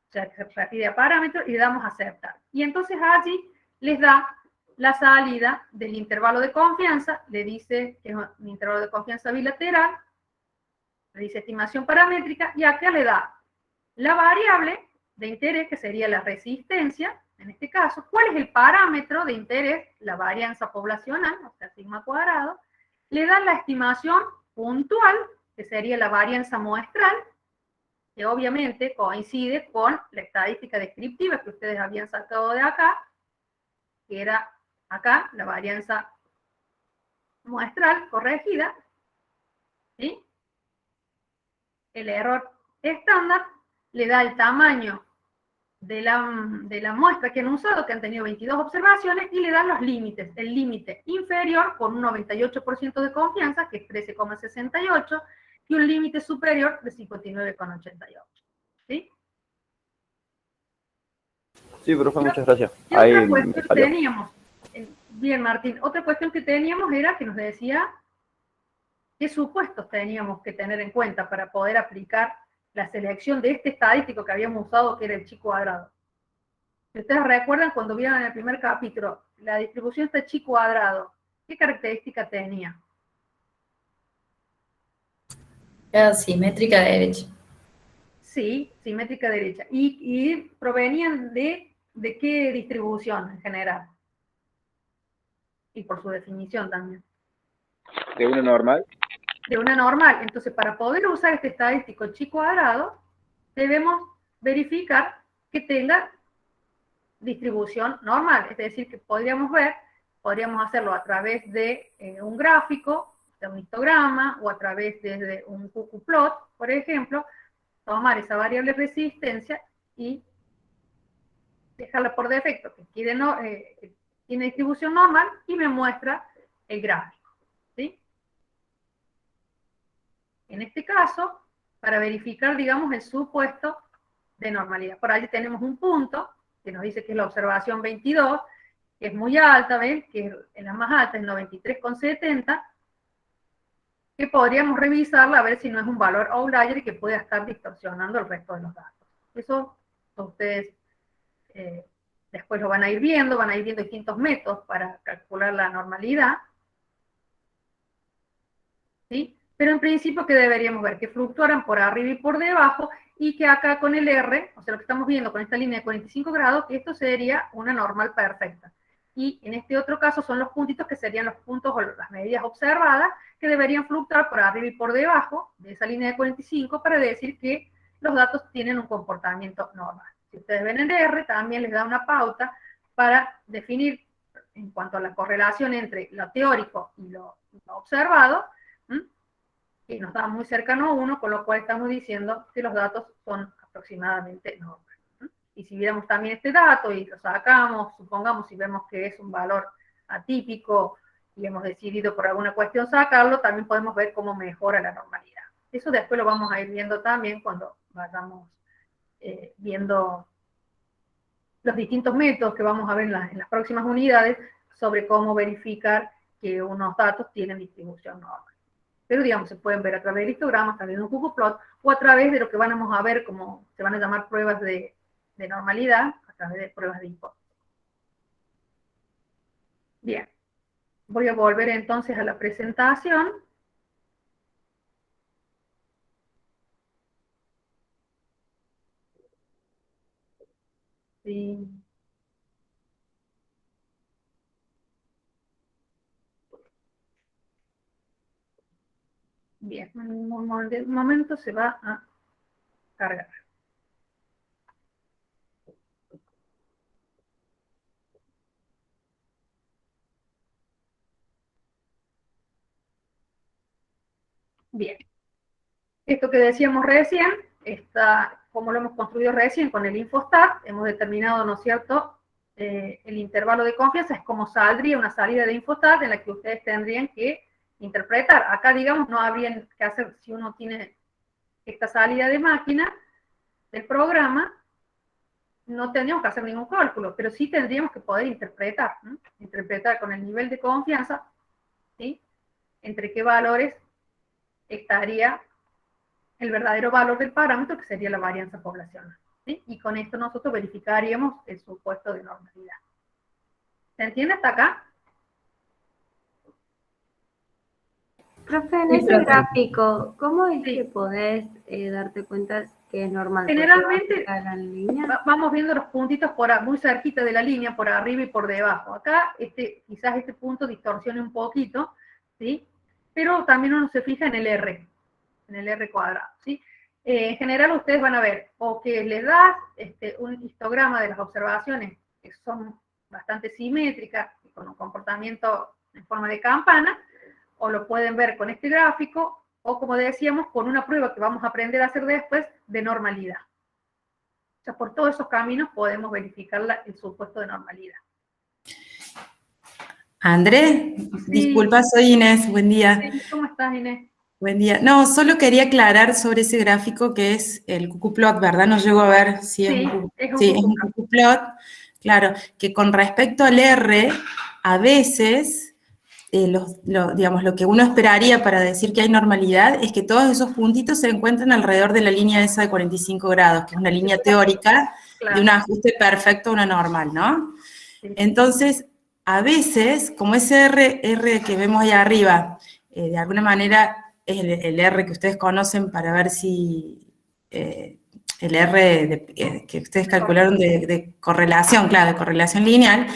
o sea, que se pide a parámetros y le damos a aceptar. Y entonces allí les da la salida del intervalo de confianza, le dice que es un intervalo de confianza bilateral, le dice estimación paramétrica, y acá le da la variable de interés, que sería la resistencia, en este caso, cuál es el parámetro de interés, la varianza poblacional, o sea, sigma cuadrado, le dan la estimación puntual, que sería la varianza muestral, que obviamente coincide con la estadística descriptiva que ustedes habían sacado de acá, que era acá la varianza muestral corregida, ¿sí? El error estándar le da el tamaño de la muestra que han usado, que han tenido 22 observaciones, y le dan los límites. El límite inferior con un 98% de confianza, que es 13,68, y un límite superior de 59,88. ¿Sí? Sí, profe, muchas gracias. Y Ahí otra me cuestión que salió. teníamos, bien Martín, otra cuestión que teníamos era que nos decía qué supuestos teníamos que tener en cuenta para poder aplicar la selección de este estadístico que habíamos usado, que era el chi cuadrado. Si ustedes recuerdan, cuando vieron en el primer capítulo, la distribución de chi cuadrado, ¿qué característica tenía? Era simétrica de derecha. Sí, simétrica derecha. ¿Y provenían de qué distribución en general? Y por su definición también. ¿De una normal? De una normal. Entonces, para poder usar este estadístico chi cuadrado, debemos verificar que tenga distribución normal. Es decir, que podríamos hacerlo a través de un gráfico, de un histograma, o a través de un QQ-plot, por ejemplo, tomar esa variable resistencia y dejarla por defecto, que tiene distribución normal, y me muestra el gráfico. ¿Sí? En este caso, para verificar, digamos, el supuesto de normalidad. Por ahí tenemos un punto que nos dice que es la observación 22, que es muy alta, ¿ven? Que es la más alta, es 93,70, que podríamos revisarla a ver si no es un valor outlier y que pueda estar distorsionando el resto de los datos. Eso ustedes después lo van a ir viendo distintos métodos para calcular la normalidad. ¿Sí? Pero en principio, ¿qué deberíamos ver? Que fluctuaran por arriba y por debajo, y que acá con el R, o sea, lo que estamos viendo con esta línea de 45 grados, esto sería una normal perfecta. Y en este otro caso son los puntitos que serían los puntos o las medidas observadas, que deberían fluctuar por arriba y por debajo de esa línea de 45 para decir que los datos tienen un comportamiento normal. Si ustedes ven el R, también les da una pauta para definir en cuanto a la correlación entre lo teórico y lo observado, y nos da muy cercano a 1, con lo cual estamos diciendo que los datos son aproximadamente normales. Y si viéramos también este dato y lo sacamos, supongamos, si vemos que es un valor atípico y hemos decidido por alguna cuestión sacarlo, también podemos ver cómo mejora la normalidad. Eso después lo vamos a ir viendo también cuando vayamos viendo los distintos métodos que vamos a ver en las próximas unidades sobre cómo verificar que unos datos tienen distribución normal. Pero digamos, se pueden ver a través de histogramas, también de un QQ-plot, o a través de lo que vamos a ver como se van a llamar pruebas de normalidad, a través de pruebas de hipótesis. Bien, voy a volver entonces a la presentación. Sí. Bien, en un momento se va a cargar. Bien. Esto que decíamos recién, está, como lo hemos construido recién con el Infostat, hemos determinado, ¿no es cierto?, el intervalo de confianza es como saldría una salida de Infostat en la que ustedes tendrían que interpretar. Acá, digamos, no habría que hacer, si uno tiene esta salida de máquina del programa, no tendríamos que hacer ningún cálculo, pero sí tendríamos que poder interpretar, ¿no? Interpretar con el nivel de confianza, ¿sí?, entre qué valores estaría el verdadero valor del parámetro, que sería la varianza poblacional, ¿sí? Y con esto nosotros verificaríamos el supuesto de normalidad. ¿Se entiende hasta acá? Profe, en Sí, ese profe. gráfico, ¿cómo es Sí. que podés darte cuenta que es normal? Generalmente la línea. vamos viendo los puntitos muy cerquita de la línea, por arriba y por debajo. Acá quizás este punto distorsione un poquito, ¿sí? Pero también uno se fija en el R cuadrado, ¿sí? En general ustedes van a ver o que les da un histograma de las observaciones que son bastante simétricas, con un comportamiento en forma de campana, o lo pueden ver con este gráfico, o como decíamos, con una prueba que vamos a aprender a hacer después de normalidad. O sea, por todos esos caminos podemos verificar el supuesto de normalidad. André, disculpa, soy Inés, buen día. Sí, ¿cómo estás, Inés? Buen día. No, solo quería aclarar sobre ese gráfico que es el cucuplot, ¿verdad? No llego a ver si es un cucuplot. Claro, que con respecto al R, a veces, digamos, lo que uno esperaría para decir que hay normalidad es que todos esos puntitos se encuentran alrededor de la línea esa de 45 grados, que es una línea teórica de un ajuste perfecto a una normal, ¿no? Entonces, a veces, como ese R que vemos ahí arriba, de alguna manera es el R que ustedes conocen para ver si el R que ustedes calcularon de correlación, claro, de correlación lineal,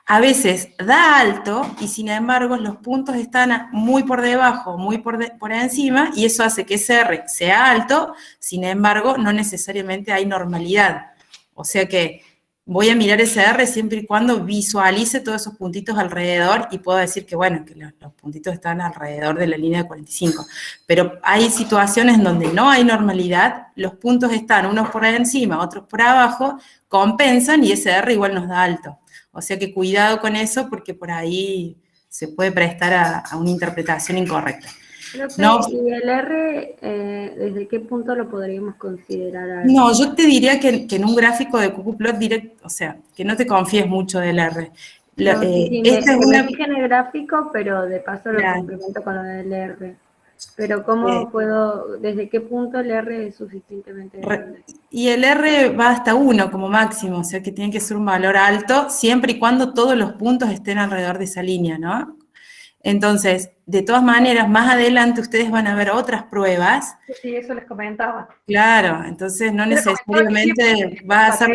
a veces da alto y sin embargo los puntos están muy por debajo, muy por encima, y eso hace que ese R sea alto, sin embargo no necesariamente hay normalidad. O sea que voy a mirar ese R siempre y cuando visualice todos esos puntitos alrededor y puedo decir que, bueno, que los puntitos están alrededor de la línea de 45. Pero hay situaciones donde no hay normalidad, los puntos están unos por encima, otros por abajo, compensan y ese R igual nos da alto. O sea que cuidado con eso porque por ahí se puede prestar a una interpretación incorrecta. No, ¿y el R, desde qué punto lo podríamos considerar alto? No, yo te diría que en un gráfico de cucuplot directo, o sea, que no te confíes mucho del R. No, sí, me fijé en el gráfico, pero de paso lo complemento con lo del R. Pero ¿cómo puedo, desde qué punto el R es suficientemente grande? Y el R va hasta 1 como máximo, o sea que tiene que ser un valor alto, siempre y cuando todos los puntos estén alrededor de esa línea, ¿no? Entonces, de todas maneras, más adelante ustedes van a ver otras pruebas. Sí, eso les comentaba. Claro, entonces no necesariamente va a ser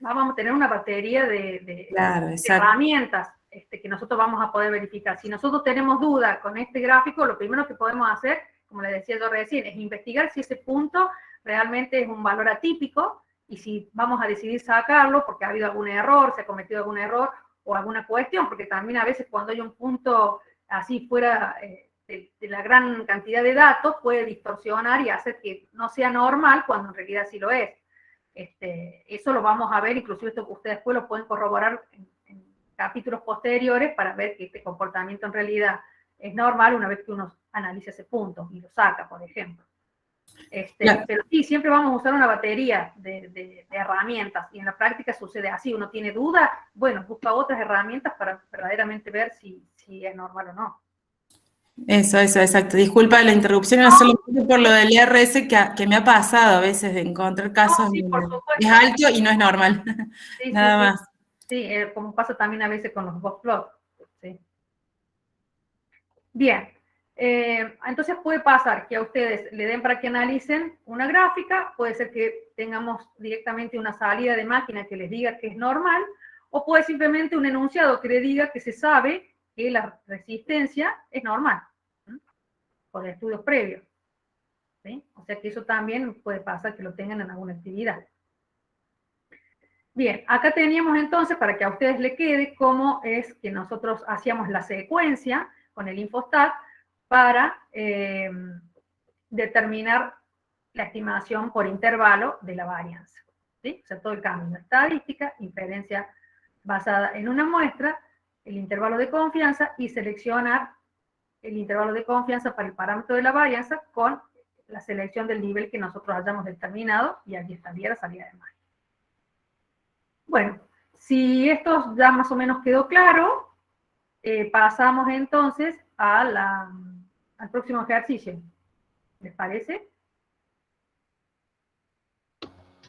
vamos a tener una batería de claro, herramientas que nosotros vamos a poder verificar. Si nosotros tenemos duda con este gráfico, lo primero que podemos hacer, como les decía yo recién, es investigar si ese punto realmente es un valor atípico y si vamos a decidir sacarlo porque ha habido algún error, se ha cometido algún error o alguna cuestión, porque también a veces cuando hay un punto así fuera de la gran cantidad de datos, puede distorsionar y hacer que no sea normal cuando en realidad sí lo es. Eso lo vamos a ver, inclusive esto que ustedes después lo pueden corroborar en capítulos posteriores para ver que este comportamiento en realidad es normal una vez que uno analiza ese punto y lo saca, por ejemplo. Pero sí, siempre vamos a usar una batería de herramientas y en la práctica sucede así. Uno tiene duda, bueno, busca otras herramientas para verdaderamente ver si es normal o no. Eso, exacto. Disculpa la interrupción, no solamente por lo del IRS que me ha pasado a veces de encontrar casos sí, donde es alto y no es normal. Sí, nada más. Sí, como pasa también a veces con los boxplots. Sí. Bien. Entonces puede pasar que a ustedes le den para que analicen una gráfica, puede ser que tengamos directamente una salida de máquina que les diga que es normal, o puede simplemente un enunciado que le diga que se sabe que la resistencia es normal. o de estudios previos. ¿Sí? O sea que eso también puede pasar que lo tengan en alguna actividad. Bien, acá teníamos entonces, para que a ustedes le quede, cómo es que nosotros hacíamos la secuencia con el Infostat para determinar la estimación por intervalo de la varianza. ¿Sí? O sea, todo el camino: estadística, inferencia basada en una muestra, el intervalo de confianza y seleccionar el intervalo de confianza para el parámetro de la varianza con la selección del nivel que nosotros hayamos determinado, y aquí estaría la salida de margen. Bueno, si esto ya más o menos quedó claro, pasamos entonces al próximo ejercicio. ¿Les parece?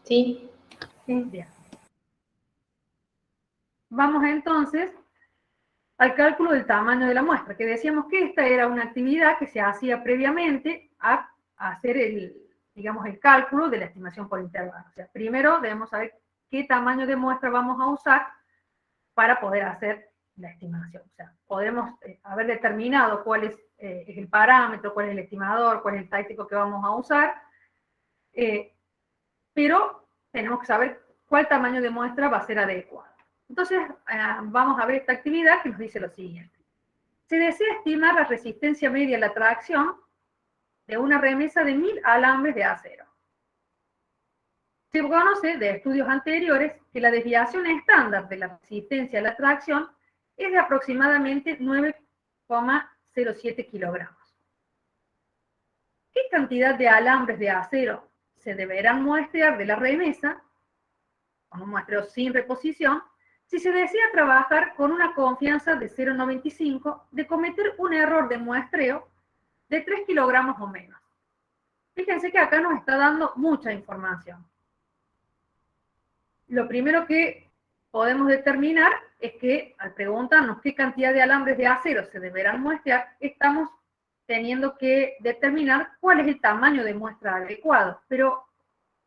Sí. Sí, bien. Vamos entonces al cálculo del tamaño de la muestra, que decíamos que esta era una actividad que se hacía previamente a hacer digamos, el cálculo de la estimación por intervalo. O sea, primero debemos saber qué tamaño de muestra vamos a usar para poder hacer la estimación. O sea, podemos haber determinado cuál es el parámetro, cuál es el estimador, cuál es el táctico que vamos a usar, pero tenemos que saber cuál tamaño de muestra va a ser adecuado. Entonces, vamos a ver esta actividad que nos dice lo siguiente. Se desea estimar la resistencia media a la tracción de una remesa de 1000 alambres de acero. Se conoce de estudios anteriores que la desviación estándar de la resistencia a la tracción es de aproximadamente 9,07 kilogramos. ¿Qué cantidad de alambres de acero se deberán muestrear de la remesa, con un muestreo sin reposición, si se desea trabajar con una confianza de 0,95 de cometer un error de muestreo de 3 kilogramos o menos? Fíjense que acá nos está dando mucha información. Lo primero que podemos determinar es que, al preguntarnos qué cantidad de alambres de acero se deberán muestrear, estamos teniendo que determinar cuál es el tamaño de muestra adecuado. Pero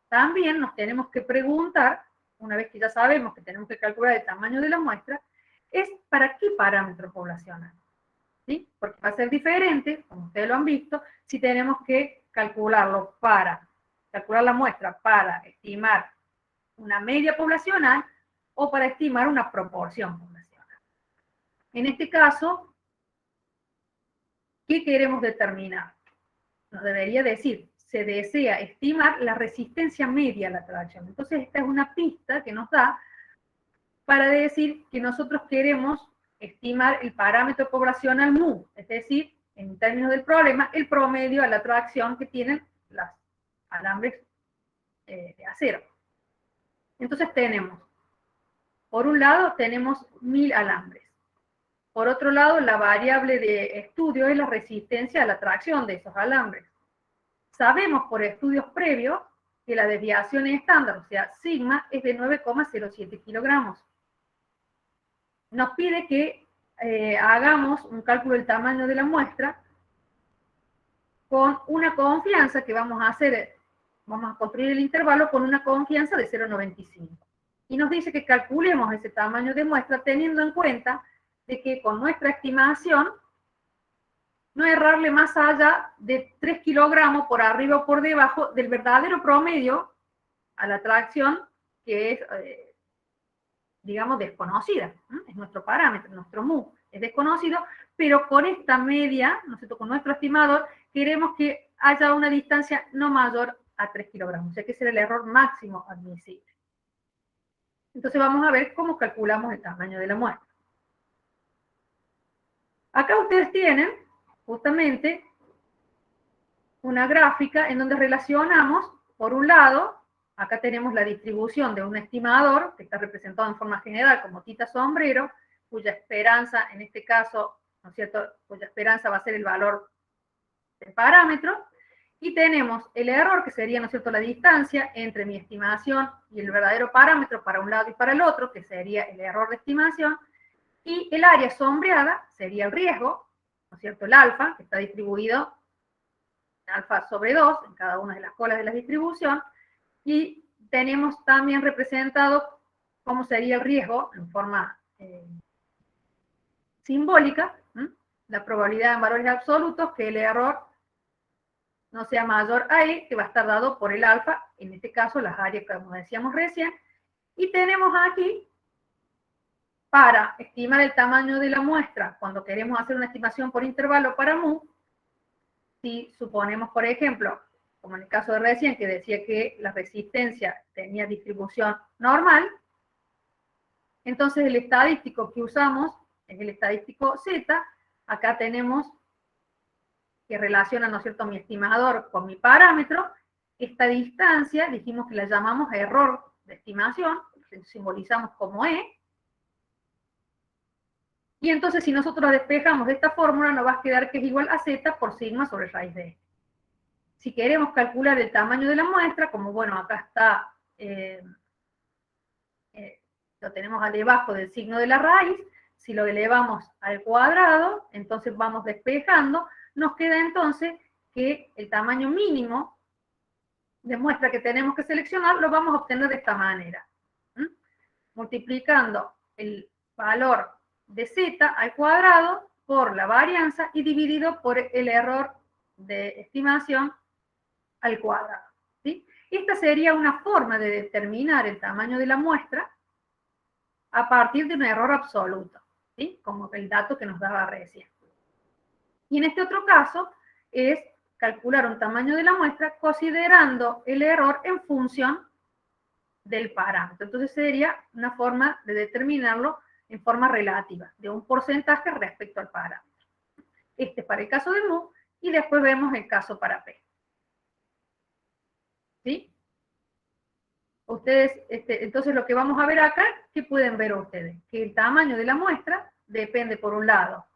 también nos tenemos que preguntar, una vez que ya sabemos que tenemos que calcular el tamaño de la muestra, es para qué parámetro poblacional. ¿Sí? Porque va a ser diferente, como ustedes lo han visto, si tenemos que calcular la muestra para estimar una media poblacional o para estimar una proporción poblacional. En este caso, ¿qué queremos determinar? Nos debería decir, se desea estimar la resistencia media a la tracción. Entonces, esta es una pista que nos da para decir que nosotros queremos estimar el parámetro poblacional mu, es decir, en términos del problema, el promedio a la tracción que tienen las alambres de acero. Entonces tenemos, por un lado, tenemos 1000 alambres. Por otro lado, la variable de estudio es la resistencia a la tracción de esos alambres. Sabemos por estudios previos que la desviación estándar, o sea, sigma, es de 9,07 kilogramos. Nos pide que hagamos un cálculo del tamaño de la muestra con una confianza que vamos a hacer. Vamos a construir el intervalo con una confianza de 0,95. Y nos dice que calculemos ese tamaño de muestra teniendo en cuenta de que con nuestra estimación no errarle más allá de 3 kilogramos por arriba o por debajo del verdadero promedio a la tracción, que es, digamos, desconocida. Es nuestro parámetro, nuestro mu es desconocido, pero con esta media, ¿no es cierto?, con nuestro estimador, queremos que haya una distancia no mayor a 3 kilogramos, o sea que ese era el error máximo admisible. Entonces vamos a ver cómo calculamos el tamaño de la muestra. Acá ustedes tienen justamente una gráfica en donde relacionamos, por un lado, acá tenemos la distribución de un estimador, que está representado en forma general como tita sombrero, cuya esperanza, en este caso, ¿no es cierto?, cuya esperanza va a ser el valor del parámetro, y tenemos el error, que sería, ¿no es cierto?, la distancia entre mi estimación y el verdadero parámetro para un lado y para el otro, que sería el error de estimación, y el área sombreada sería el riesgo, ¿no es cierto?, el alfa, que está distribuido alfa sobre 2 en cada una de las colas de la distribución, y tenemos también representado cómo sería el riesgo en forma simbólica, la probabilidad en valores absolutos, que el error no sea mayor a E, que va a estar dado por el alfa, en este caso las áreas que como decíamos recién, y tenemos aquí, para estimar el tamaño de la muestra, cuando queremos hacer una estimación por intervalo para mu, si suponemos, por ejemplo, como en el caso de recién, que decía que la resistencia tenía distribución normal, entonces el estadístico que usamos es el estadístico Z. Acá tenemos que relaciona, ¿no es cierto?, mi estimador con mi parámetro. Esta distancia, dijimos que la llamamos error de estimación, simbolizamos como E. Y entonces, si nosotros despejamos esta fórmula, nos va a quedar que es igual a Z por sigma sobre raíz de E. Si queremos calcular el tamaño de la muestra, como bueno, acá está, lo tenemos al debajo del signo de la raíz, si lo elevamos al cuadrado, entonces vamos despejando, nos queda entonces que el tamaño mínimo de muestra que tenemos que seleccionar lo vamos a obtener de esta manera. Multiplicando el valor de Z al cuadrado por la varianza y dividido por el error de estimación al cuadrado. ¿Sí? Esta sería una forma de determinar el tamaño de la muestra a partir de un error absoluto, ¿sí? Como el dato que nos daba recién. Y en este otro caso es calcular un tamaño de la muestra considerando el error en función del parámetro. Entonces sería una forma de determinarlo en forma relativa, de un porcentaje respecto al parámetro. Este es para el caso de mu, y después vemos el caso para P. ¿Sí? Ustedes, entonces lo que vamos a ver acá, ¿qué pueden ver ustedes? Que el tamaño de la muestra depende, por un lado,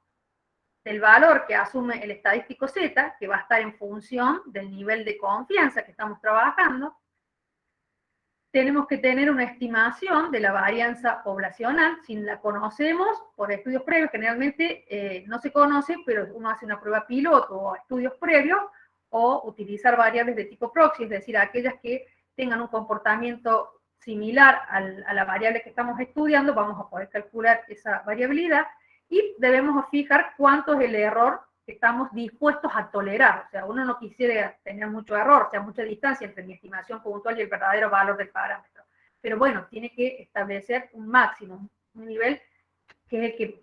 del valor que asume el estadístico Z, que va a estar en función del nivel de confianza que estamos trabajando. Tenemos que tener una estimación de la varianza poblacional. Si la conocemos por estudios previos, generalmente no se conoce, pero uno hace una prueba piloto o estudios previos, o utilizar variables de tipo proxy, es decir, aquellas que tengan un comportamiento similar a la variable que estamos estudiando, vamos a poder calcular esa variabilidad, y debemos fijar cuánto es el error que estamos dispuestos a tolerar. O sea, uno no quisiera tener mucho error, o sea, mucha distancia entre mi estimación puntual y el verdadero valor del parámetro. Pero bueno, tiene que establecer un máximo, un nivel que es el que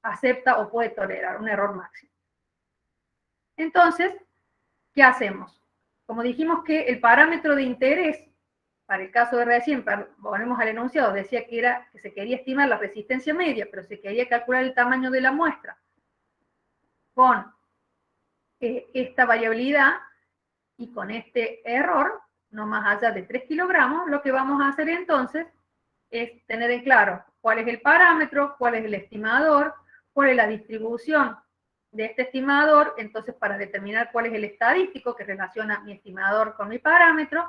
acepta o puede tolerar, un error máximo. Entonces, ¿qué hacemos? Como dijimos que el parámetro de interés, para el caso de recién, volvemos al enunciado, decía que se quería estimar la resistencia media, pero se quería calcular el tamaño de la muestra con esta variabilidad y con este error, no más allá de 3 kilogramos, lo que vamos a hacer entonces es tener en claro cuál es el parámetro, cuál es el estimador, cuál es la distribución de este estimador, entonces para determinar cuál es el estadístico que relaciona mi estimador con mi parámetro,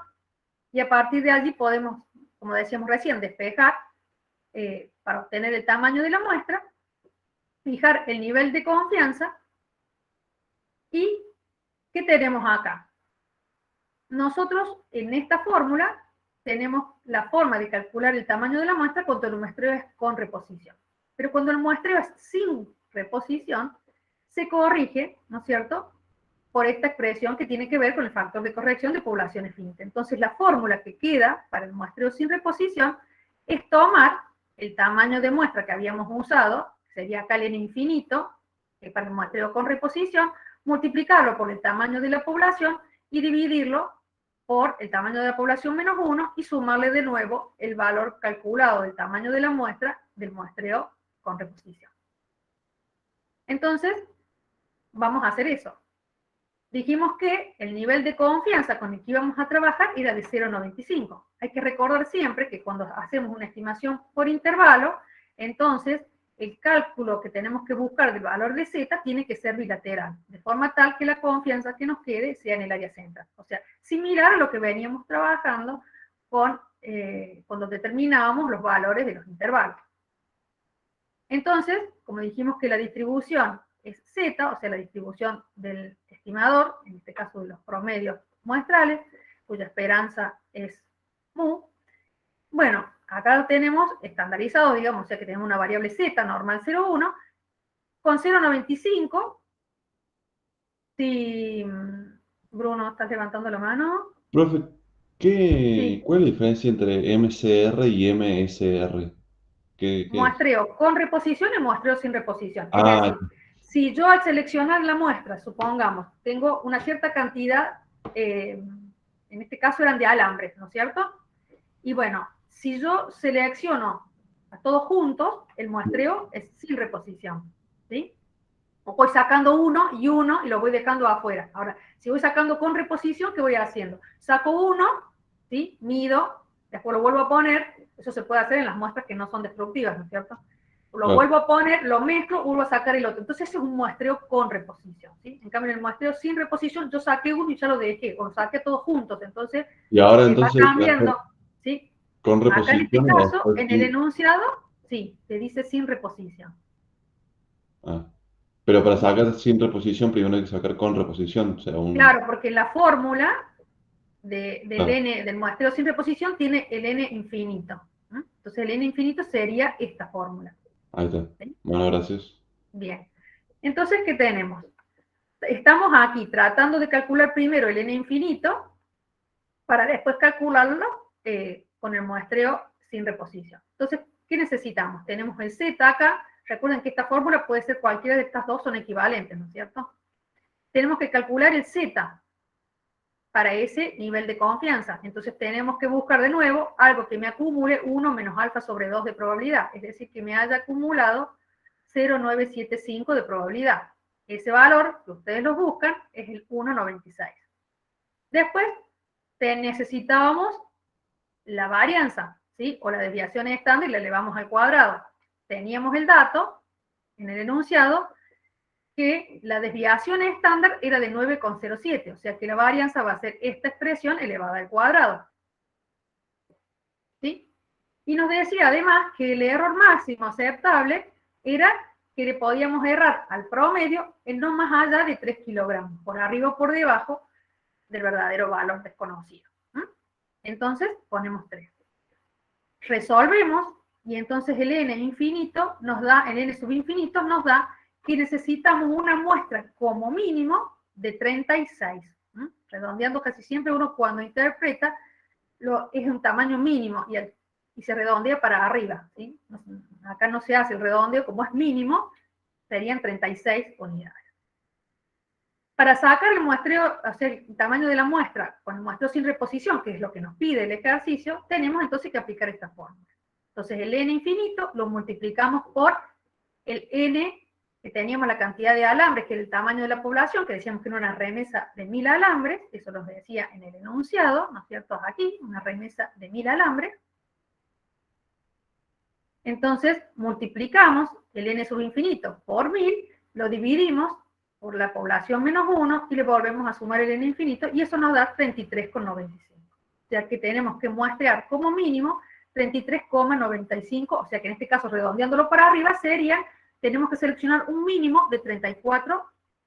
y a partir de allí podemos, como decíamos recién, despejar para obtener el tamaño de la muestra, fijar el nivel de confianza. ¿Y qué tenemos acá? Nosotros en esta fórmula tenemos la forma de calcular el tamaño de la muestra cuando el muestreo es con reposición. Pero cuando el muestreo es sin reposición, se corrige, ¿no es cierto?, por esta expresión que tiene que ver con el factor de corrección de poblaciones finitas. Entonces la fórmula que queda para el muestreo sin reposición es tomar el tamaño de muestra que habíamos usado, sería acá el n infinito, que para el muestreo con reposición, multiplicarlo por el tamaño de la población y dividirlo por el tamaño de la población menos 1 y sumarle de nuevo el valor calculado del tamaño de la muestra del muestreo con reposición. Entonces, vamos a hacer eso. Dijimos que el nivel de confianza con el que íbamos a trabajar era de 0,95. Hay que recordar siempre que cuando hacemos una estimación por intervalo, entonces el cálculo que tenemos que buscar del valor de Z tiene que ser bilateral, de forma tal que la confianza que nos quede sea en el área central. O sea, similar a lo que veníamos trabajando con, cuando determinábamos los valores de los intervalos. Entonces, como dijimos que la distribución es Z, o sea, la distribución del estimador, en este caso de los promedios muestrales, cuya esperanza es mu. Bueno, acá lo tenemos estandarizado, digamos, o sea que tenemos una variable Z normal 0,1, con 0,95, si Bruno, ¿estás levantando la mano? Profe, Sí. ¿cuál es la diferencia entre MCR y MSR? ¿Qué es? Muestreo con reposición y muestreo sin reposición. Es Ah, decir, si yo al seleccionar la muestra, supongamos, tengo una cierta cantidad, en este caso eran de alambres, ¿no es cierto? Y bueno, si yo selecciono a todos juntos, el muestreo es sin reposición, ¿sí? O voy sacando uno y lo voy dejando afuera. Ahora, si voy sacando con reposición, ¿qué voy haciendo? Saco uno, ¿sí? Mido, después lo vuelvo a poner. Eso se puede hacer en las muestras que no son destructivas, ¿no es cierto? Lo vuelvo a poner, lo mezclo, vuelvo a sacar el otro. Entonces, ese es un muestreo con reposición, ¿sí? En cambio, en el muestreo sin reposición, yo saqué uno y ya lo dejé, o lo saqué todos juntos. Entonces, y ahora va entonces, cambiando, ¿sí? con Acá en este reposición o caso, después en el sin. enunciado, sí, te dice sin reposición. Ah. Pero para sacar sin reposición, primero hay que sacar con reposición. O sea, Claro, porque la fórmula del Claro. n, del muestreo sin reposición, tiene el n infinito. ¿No? Entonces el n infinito sería esta fórmula. Ahí está. ¿Sí? Bueno, gracias. Bien. Entonces, ¿qué tenemos? Estamos aquí tratando de calcular primero el n infinito para después calcularlo con el muestreo sin reposición. Entonces, ¿qué necesitamos? Tenemos el z acá. Recuerden que esta fórmula puede ser cualquiera de estas dos, son equivalentes, ¿no es cierto? Tenemos que calcular el z para ese nivel de confianza. Entonces tenemos que buscar de nuevo algo que me acumule 1 menos alfa sobre 2 de probabilidad, es decir, que me haya acumulado 0,975 de probabilidad. Ese valor que ustedes lo buscan es el 1,96. Después necesitábamos la varianza, ¿sí? O la desviación estándar y la elevamos al cuadrado. Teníamos el dato en el enunciado que la desviación estándar era de 9,07, o sea que la varianza va a ser esta expresión elevada al cuadrado. ¿Sí? Y nos decía además que el error máximo aceptable era que le podíamos errar al promedio en no más allá de 3 kilogramos, por arriba o por debajo del verdadero valor desconocido. Entonces ponemos 3. Resolvemos y entonces el n infinito nos da, el n subinfinito nos da que necesitamos una muestra como mínimo de 36. Redondeando casi siempre uno cuando interpreta es un tamaño mínimo y se redondea para arriba. ¿Sí? Acá no se hace el redondeo, como es mínimo, serían 36 unidades. Para sacar el muestreo, hacer el tamaño de la muestra con el muestreo sin reposición, que es lo que nos pide el ejercicio, tenemos entonces que aplicar esta fórmula. Entonces el n infinito lo multiplicamos por el n que teníamos la cantidad de alambres, que era el tamaño de la población, que decíamos que era una remesa de 1000 alambres, eso los decía en el enunciado, ¿no es cierto? Aquí, una remesa de 1000 alambres. Entonces, multiplicamos el n subinfinito por 1000, lo dividimos por la población menos 1, y le volvemos a sumar el n infinito, y eso nos da 33,95. O sea que tenemos que muestrear como mínimo 33,95, o sea que en este caso, redondeándolo para arriba, serían, tenemos que seleccionar un mínimo de 34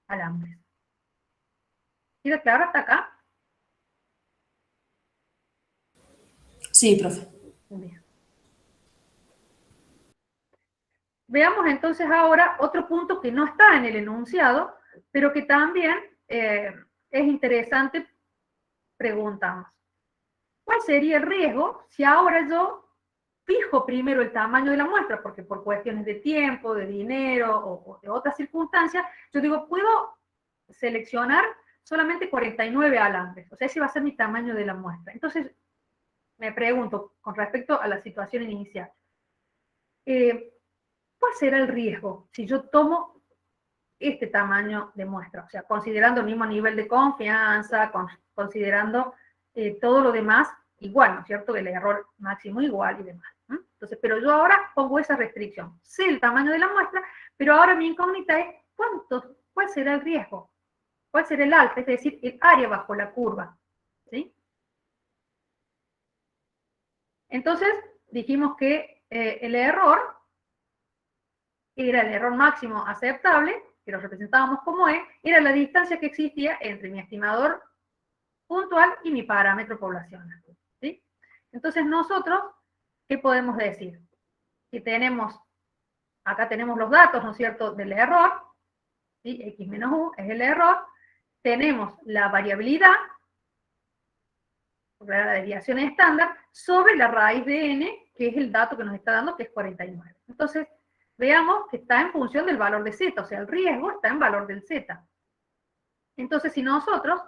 alambres. ¿Queda claro hasta acá? Sí, profe. Bien. Veamos entonces ahora otro punto que no está en el enunciado, pero que también es interesante preguntarnos. ¿Cuál sería el riesgo si ahora yo fijo primero el tamaño de la muestra? Porque por cuestiones de tiempo, de dinero o de otras circunstancias, yo digo, puedo seleccionar solamente 49 alambres. O sea, ese va a ser mi tamaño de la muestra. Entonces, me pregunto, con respecto a la situación inicial, ¿cuál será el riesgo si yo tomo este tamaño de muestra? O sea, considerando el mismo nivel de confianza, considerando todo lo demás igual, ¿no es cierto? El error máximo igual y demás. Entonces, pero yo ahora pongo esa restricción. Sé el tamaño de la muestra, pero ahora mi incógnita es ¿cuál será el riesgo? ¿Cuál será el alfa? Es decir, el área bajo la curva. ¿Sí? Entonces, dijimos que el error era el error máximo aceptable, que lo representábamos como E, era la distancia que existía entre mi estimador puntual y mi parámetro poblacional. ¿Sí? Entonces nosotros, ¿qué podemos decir? Que tenemos, acá tenemos los datos, ¿no es cierto?, del error, ¿sí? X menos U es el error, tenemos la variabilidad, la desviación estándar, sobre la raíz de n, que es el dato que nos está dando, que es 49. Entonces, veamos que está en función del valor de z, o sea, el riesgo está en valor del z. Entonces, si nosotros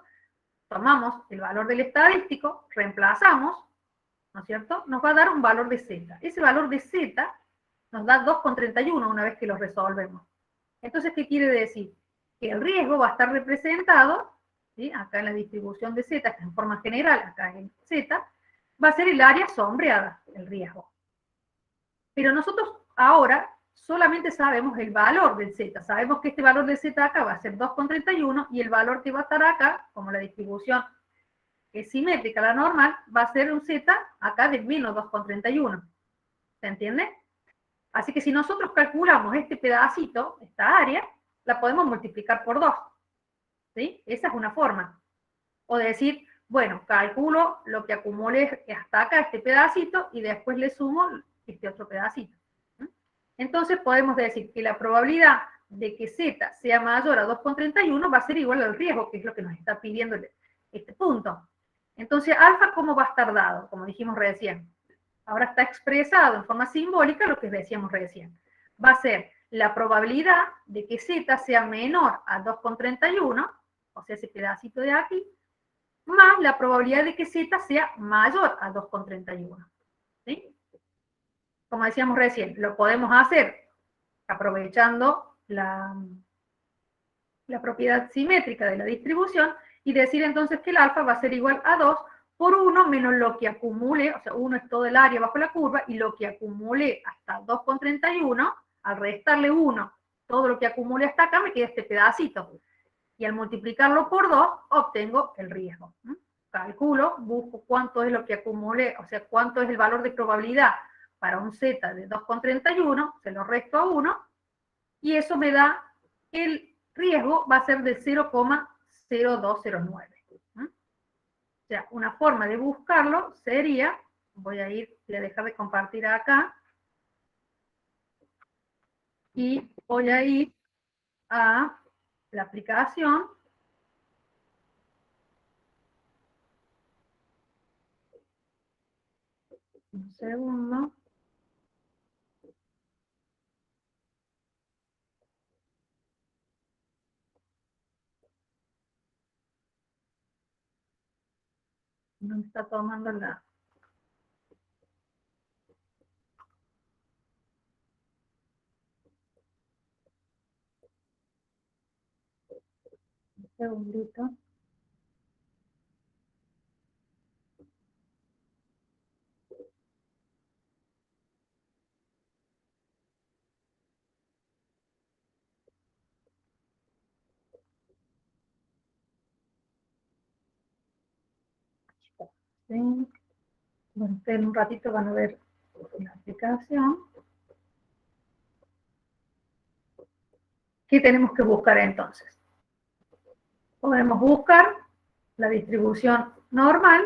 tomamos el valor del estadístico, reemplazamos, ¿no es cierto?, nos va a dar un valor de z. Ese valor de z nos da 2,31 una vez que lo resolvemos. Entonces, ¿qué quiere decir? Que el riesgo va a estar representado, ¿sí?, acá en la distribución de z, que es en forma general, acá en z, va a ser el área sombreada, el riesgo. Pero nosotros ahora solamente sabemos el valor del z. Sabemos que este valor del z acá va a ser 2,31 y el valor que va a estar acá, como la distribución es simétrica, la normal, va a ser un z acá de menos 2,31. ¿Se entiende? Así que si nosotros calculamos este pedacito, esta área, la podemos multiplicar por 2. ¿Sí? Esa es una forma. O decir, bueno, calculo lo que acumulé hasta acá, este pedacito, y después le sumo este otro pedacito. Entonces podemos decir que la probabilidad de que z sea mayor a 2,31 va a ser igual al riesgo, que es lo que nos está pidiendo este punto. Entonces, alfa, ¿cómo va a estar dado? Como dijimos recién. Ahora está expresado en forma simbólica lo que decíamos recién. Va a ser la probabilidad de que z sea menor a 2,31, o sea, ese pedacito de aquí, más la probabilidad de que z sea mayor a 2,31. ¿Sí? Como decíamos recién, lo podemos hacer aprovechando la propiedad simétrica de la distribución y decir entonces que el alfa va a ser igual a 2 por 1 menos lo que acumule, o sea, 1 es todo el área bajo la curva, y lo que acumule hasta 2,31, al restarle 1, todo lo que acumule hasta acá, me queda este pedacito. Y al multiplicarlo por 2, obtengo el riesgo. Calculo, busco cuánto es lo que acumulé, o sea, cuánto es el valor de probabilidad para un z de 2,31, se lo resto a 1, y eso me da el riesgo, va a ser de 0,0209. O sea, una forma de buscarlo sería, voy a dejar de compartir acá, y voy a ir a la aplicación. Un segundo. No me está tomando la... Un segundito. Sí. Bueno, ustedes en un ratito van a ver la aplicación. ¿Qué tenemos que buscar entonces? Podemos buscar la distribución normal.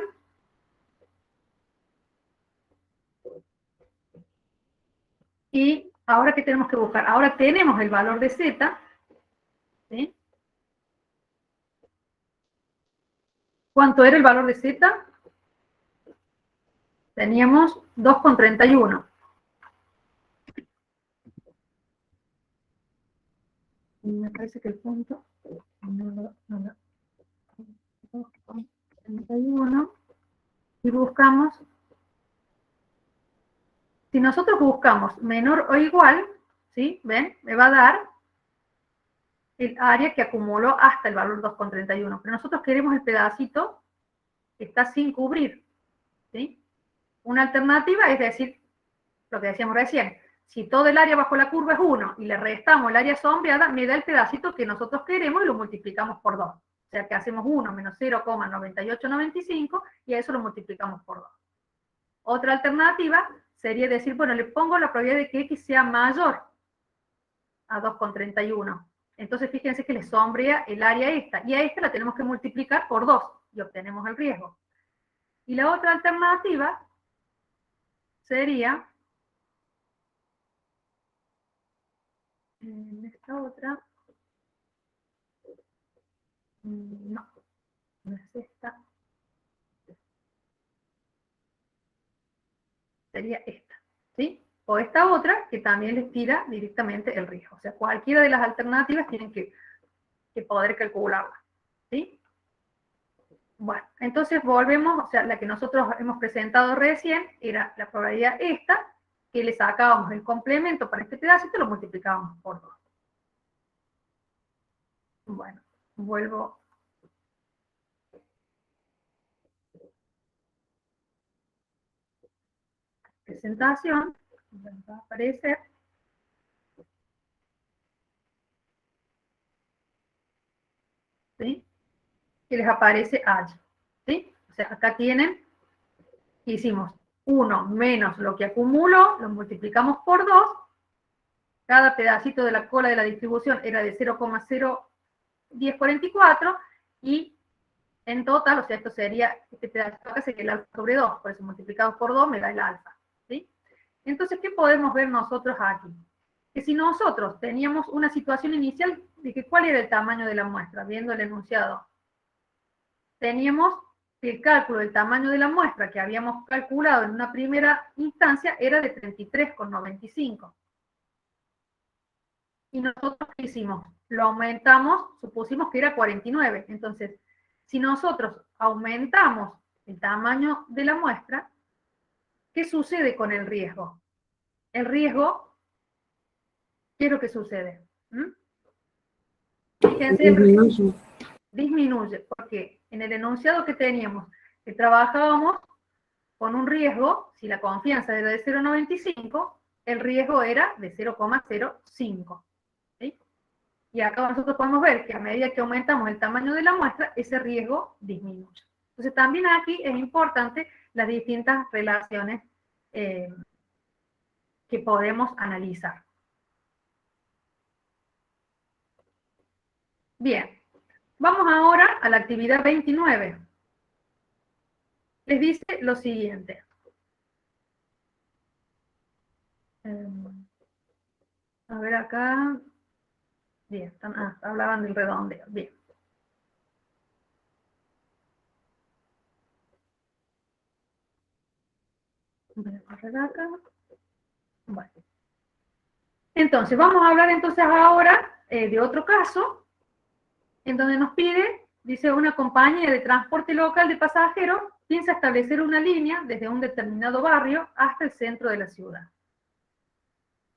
Y ahora, ¿qué tenemos que buscar? Ahora tenemos el valor de z. ¿Sí? ¿Cuánto era el valor de z? Teníamos 2,31. Me parece que el punto... 2,31. Y buscamos... Si nosotros buscamos menor o igual, ¿sí? ¿Ven? Me va a dar el área que acumuló hasta el valor 2,31. Pero nosotros queremos el pedacito que está sin cubrir, ¿sí? Una alternativa es decir, lo que decíamos recién, si todo el área bajo la curva es 1 y le restamos el área sombreada, me da el pedacito que nosotros queremos y lo multiplicamos por 2. O sea que hacemos 1 menos 0,9895 y a eso lo multiplicamos por 2. Otra alternativa sería decir, bueno, le pongo la probabilidad de que x sea mayor a 2,31. Entonces fíjense que le sombrea el área esta, y a esta la tenemos que multiplicar por 2 y obtenemos el riesgo. Y la otra alternativa sería, esta otra, No, no es esta. Sería esta, ¿sí? O esta otra que también les tira directamente el riesgo. O sea, cualquiera de las alternativas tienen que poder calcularla, ¿sí? Bueno, entonces volvemos, o sea, la que nosotros hemos presentado recién era la probabilidad esta, que le sacábamos el complemento para este pedacito y lo multiplicábamos por 2. Bueno, vuelvo. Presentación, va a aparecer. ¿Sí? Que les aparece allí, ¿sí? O sea, acá tienen, hicimos 1 menos lo que acumuló, lo multiplicamos por 2, cada pedacito de la cola de la distribución era de 0,01044, y en total, o sea, esto sería, este pedacito acá sería el alfa sobre 2, por eso multiplicado por 2 me da el alfa, ¿sí? Entonces, ¿qué podemos ver nosotros aquí? Que si nosotros teníamos una situación inicial de que cuál era el tamaño de la muestra, viendo el enunciado, teníamos que el cálculo del tamaño de la muestra que habíamos calculado en una primera instancia era de 33,95. Y nosotros, ¿qué hicimos? Lo aumentamos, supusimos que era 49. Entonces, si nosotros aumentamos el tamaño de la muestra, ¿qué sucede con el riesgo? El riesgo, ¿qué es lo que sucede? Fíjense, disminuye, porque en el enunciado que teníamos, que trabajábamos con un riesgo, si la confianza era de 0,95, el riesgo era de 0,05. ¿Sí? Y acá nosotros podemos ver que a medida que aumentamos el tamaño de la muestra, ese riesgo disminuye. Entonces también aquí es importante las distintas relaciones que podemos analizar. Bien, vamos ahora a la actividad 29. Les dice lo siguiente. A ver acá. Bien, hablaban del redondeo. Bien. Voy a correr acá. Bueno. Entonces, vamos a hablar entonces ahora de otro caso, en donde nos pide, dice, una compañía de transporte local de pasajeros piensa establecer una línea desde un determinado barrio hasta el centro de la ciudad.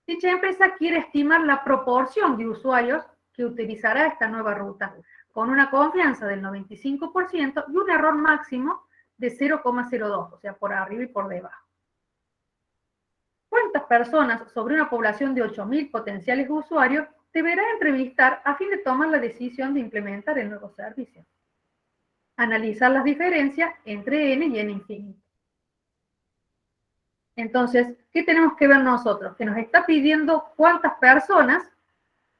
Dicha empresa quiere estimar la proporción de usuarios que utilizará esta nueva ruta, con una confianza del 95% y un error máximo de 0,02, o sea, por arriba y por debajo. ¿Cuántas personas sobre una población de 8.000 potenciales usuarios deberá entrevistar a fin de tomar la decisión de implementar el nuevo servicio? Analizar las diferencias entre n y n infinito. Entonces, ¿qué tenemos que ver nosotros? Que nos está pidiendo cuántas personas,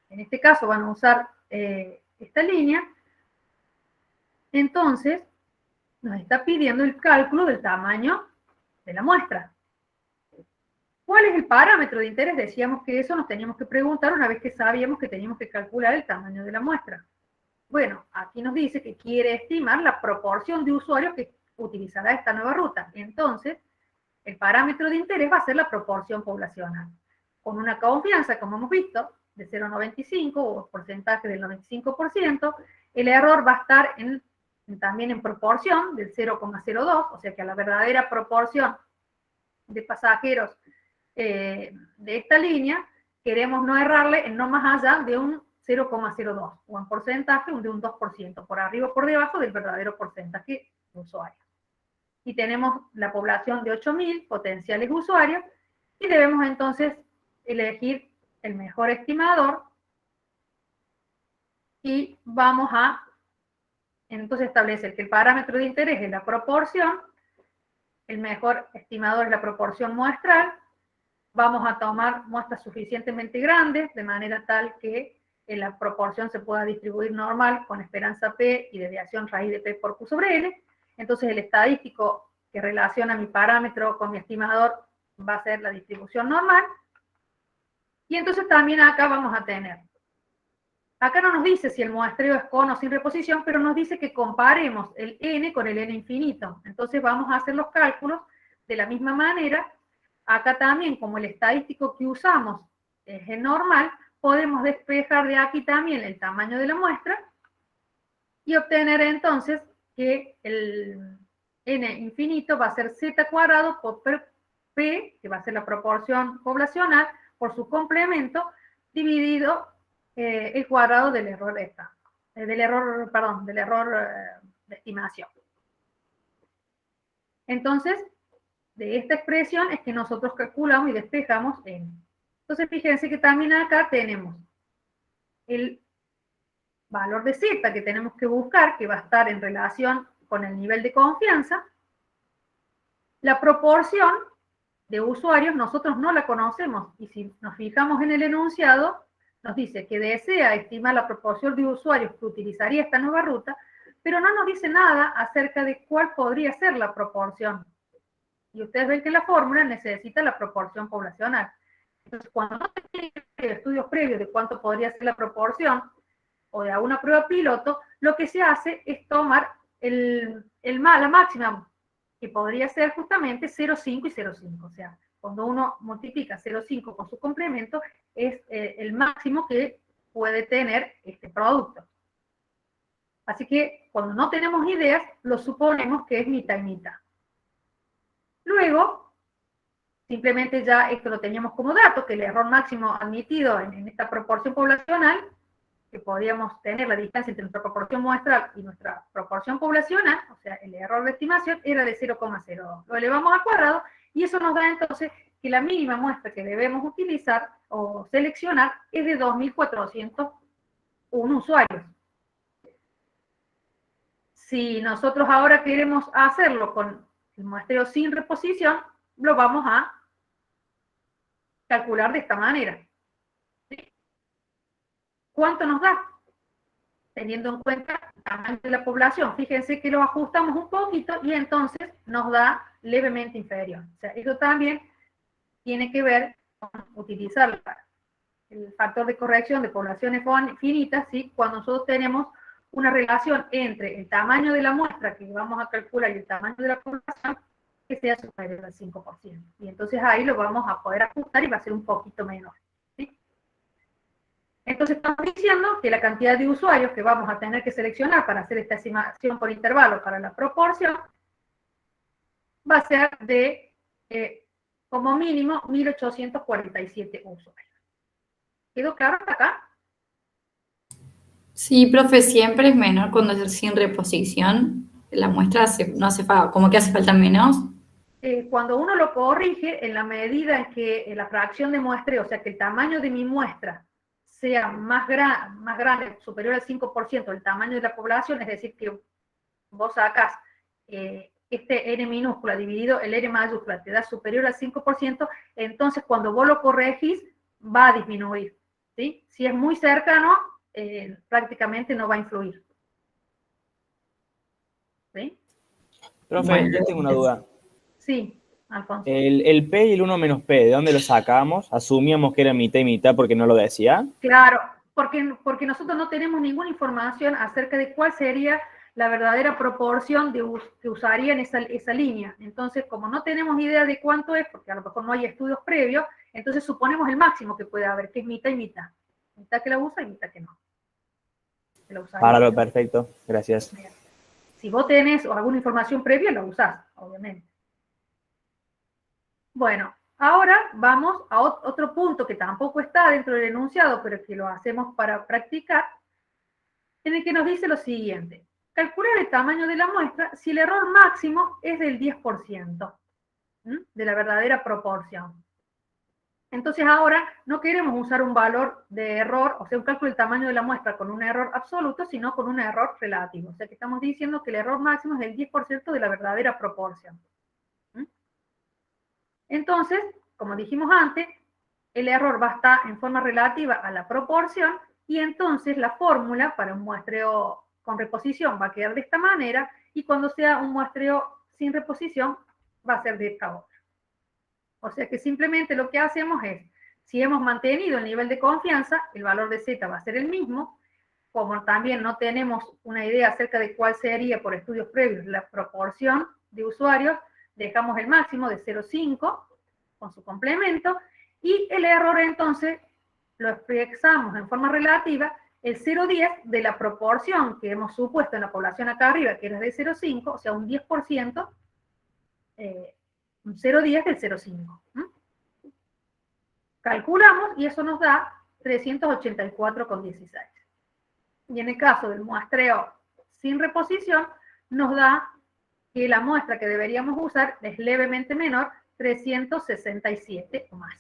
en este caso van a usar esta línea, entonces nos está pidiendo el cálculo del tamaño de la muestra. ¿Cuál es el parámetro de interés? Decíamos que eso nos teníamos que preguntar una vez que sabíamos que teníamos que calcular el tamaño de la muestra. Bueno, aquí nos dice que quiere estimar la proporción de usuarios que utilizará esta nueva ruta. Entonces, el parámetro de interés va a ser la proporción poblacional. Con una confianza, como hemos visto, de 0,95 o porcentaje del 95%, el error va a estar también en proporción del 0,02, o sea que a la verdadera proporción de pasajeros de esta línea, queremos no errarle en no más allá de un 0,02, o en porcentaje de un 2%, por arriba o por debajo del verdadero porcentaje de usuarios. Y tenemos la población de 8.000 potenciales usuarios, y debemos entonces elegir el mejor estimador, y vamos a entonces establecer que el parámetro de interés es la proporción, el mejor estimador es la proporción muestral. Vamos a tomar muestras suficientemente grandes, de manera tal que la proporción se pueda distribuir normal con esperanza P y desviación raíz de P por Q sobre N. Entonces el estadístico que relaciona mi parámetro con mi estimador va a ser la distribución normal. Y entonces también acá vamos a tener Acá no nos dice si el muestreo es con o sin reposición, pero nos dice que comparemos el n con el n infinito. Entonces vamos a hacer los cálculos de la misma manera. Acá también, como el estadístico que usamos es el normal, podemos despejar de aquí también el tamaño de la muestra y obtener entonces que el n infinito va a ser z cuadrado por p, que va a ser la proporción poblacional, por su complemento, dividido el cuadrado del error de estimación. Entonces, de esta expresión es que nosotros calculamos y despejamos n. Entonces, fíjense que también acá tenemos el valor de z que tenemos que buscar, que va a estar en relación con el nivel de confianza. La proporción de usuarios nosotros no la conocemos, y si nos fijamos en el enunciado, nos dice que desea estimar la proporción de usuarios que utilizaría esta nueva ruta, pero no nos dice nada acerca de cuál podría ser la proporción. Y ustedes ven que la fórmula necesita la proporción poblacional. Entonces, cuando no tienen estudios previos de cuánto podría ser la proporción, o de alguna prueba piloto, lo que se hace es tomar la máxima, que podría ser justamente 0,5 y 0,5. O sea, cuando uno multiplica 0,5 con su complemento, es el máximo que puede tener este producto. Así que, cuando no tenemos ideas, lo suponemos que es mitad y mitad. Luego, simplemente ya esto lo teníamos como dato, que el error máximo admitido en esta proporción poblacional, que podríamos tener la distancia entre nuestra proporción muestral y nuestra proporción poblacional, o sea, el error de estimación, era de 0,02. Lo elevamos al cuadrado y eso nos da entonces que la mínima muestra que debemos utilizar o seleccionar es de 2.401 usuarios. Si nosotros ahora queremos hacerlo con el muestreo sin reposición, lo vamos a calcular de esta manera. ¿Cuánto nos da? Teniendo en cuenta el tamaño de la población. Fíjense que lo ajustamos un poquito y entonces nos da levemente inferior. O sea, eso también tiene que ver con utilizar el factor de corrección de poblaciones finitas, ¿sí? Cuando nosotros tenemos una relación entre el tamaño de la muestra que vamos a calcular y el tamaño de la población que sea superior al 5%. Y entonces ahí lo vamos a poder ajustar y va a ser un poquito menor. Entonces estamos diciendo que la cantidad de usuarios que vamos a tener que seleccionar para hacer esta estimación por intervalo para la proporción va a ser de, como mínimo, 1.847 usuarios. ¿Quedó claro hasta acá? Sí, profe, siempre es menor cuando es sin reposición. La muestra no hace falta, como que hace falta menos. Cuando uno lo corrige, en la medida en que la fracción de muestreo, o sea, que el tamaño de mi muestra sea más grande, superior al 5% del tamaño de la población, es decir, que vos sacás este n minúscula dividido el n mayúscula, te da superior al 5%, entonces cuando vos lo corregís, va a disminuir, ¿sí? Si es muy cercano, prácticamente no va a influir. ¿Sí? Profe, Bueno, yo tengo una duda. Sí, Alfonso. El P y el 1 menos P, ¿de dónde lo sacamos? Asumíamos que era mitad y mitad porque no lo decía. Claro, porque nosotros no tenemos ninguna información acerca de cuál sería la verdadera proporción que usarían esa línea. Entonces, como no tenemos idea de cuánto es, porque a lo mejor no hay estudios previos, entonces suponemos el máximo que puede haber, que es mitad y mitad. Mitad que la usa y mitad que no. Páralo, perfecto. Gracias. Si vos tenés alguna información previa, la usás, obviamente. Bueno, ahora vamos a otro punto que tampoco está dentro del enunciado, pero que lo hacemos para practicar, en el que nos dice lo siguiente. Calcular el tamaño de la muestra si el error máximo es del 10% de la verdadera proporción. Entonces ahora no queremos usar un valor de error, o sea, un cálculo del tamaño de la muestra con un error absoluto, sino con un error relativo. O sea, que estamos diciendo que el error máximo es del 10% de la verdadera proporción. Entonces, como dijimos antes, el error va a estar en forma relativa a la proporción, y entonces la fórmula para un muestreo con reposición va a quedar de esta manera, y cuando sea un muestreo sin reposición va a ser de esta otra. O sea que simplemente lo que hacemos es, si hemos mantenido el nivel de confianza, el valor de z va a ser el mismo, como también no tenemos una idea acerca de cuál sería por estudios previos la proporción de usuarios, dejamos el máximo de 0,5 con su complemento, y el error entonces lo expresamos en forma relativa, el 0,10 de la proporción que hemos supuesto en la población acá arriba, que era de 0,5, o sea, un 10%, un 0,10 del 0,5. Calculamos y eso nos da 384,16. Y en el caso del muestreo sin reposición, nos da que la muestra que deberíamos usar es levemente menor, 367 o más.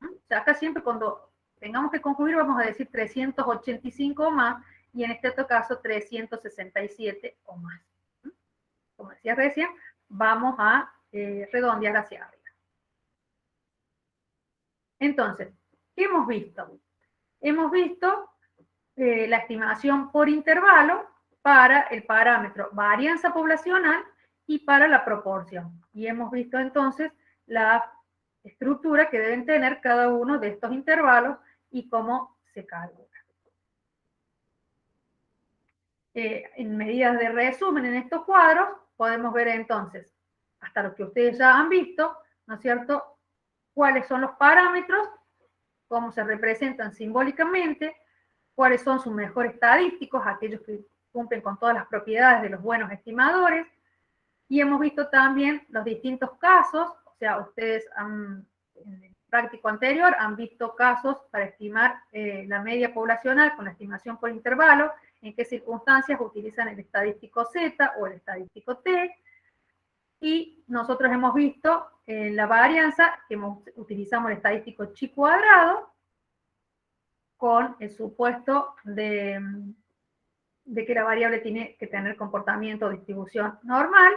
O sea, acá siempre cuando tengamos que concluir vamos a decir 385 o más, y en este otro caso 367 o más. Como decía recién, vamos a redondear hacia arriba. Entonces, ¿qué hemos visto? Hemos visto la estimación por intervalo para el parámetro varianza poblacional y para la proporción. Y hemos visto entonces la estructura que deben tener cada uno de estos intervalos y cómo se calcula. En medidas de resumen en estos cuadros, podemos ver entonces, hasta lo que ustedes ya han visto, ¿no es cierto?, cuáles son los parámetros, cómo se representan simbólicamente, cuáles son sus mejores estadísticos, aquellos que cumplen con todas las propiedades de los buenos estimadores, y hemos visto también los distintos casos, o sea, ustedes en el práctico anterior han visto casos para estimar la media poblacional con la estimación por intervalo, en qué circunstancias utilizan el estadístico Z o el estadístico T, y nosotros hemos visto en la varianza que utilizamos el estadístico chi cuadrado, con el supuesto de que la variable tiene que tener comportamiento o distribución normal.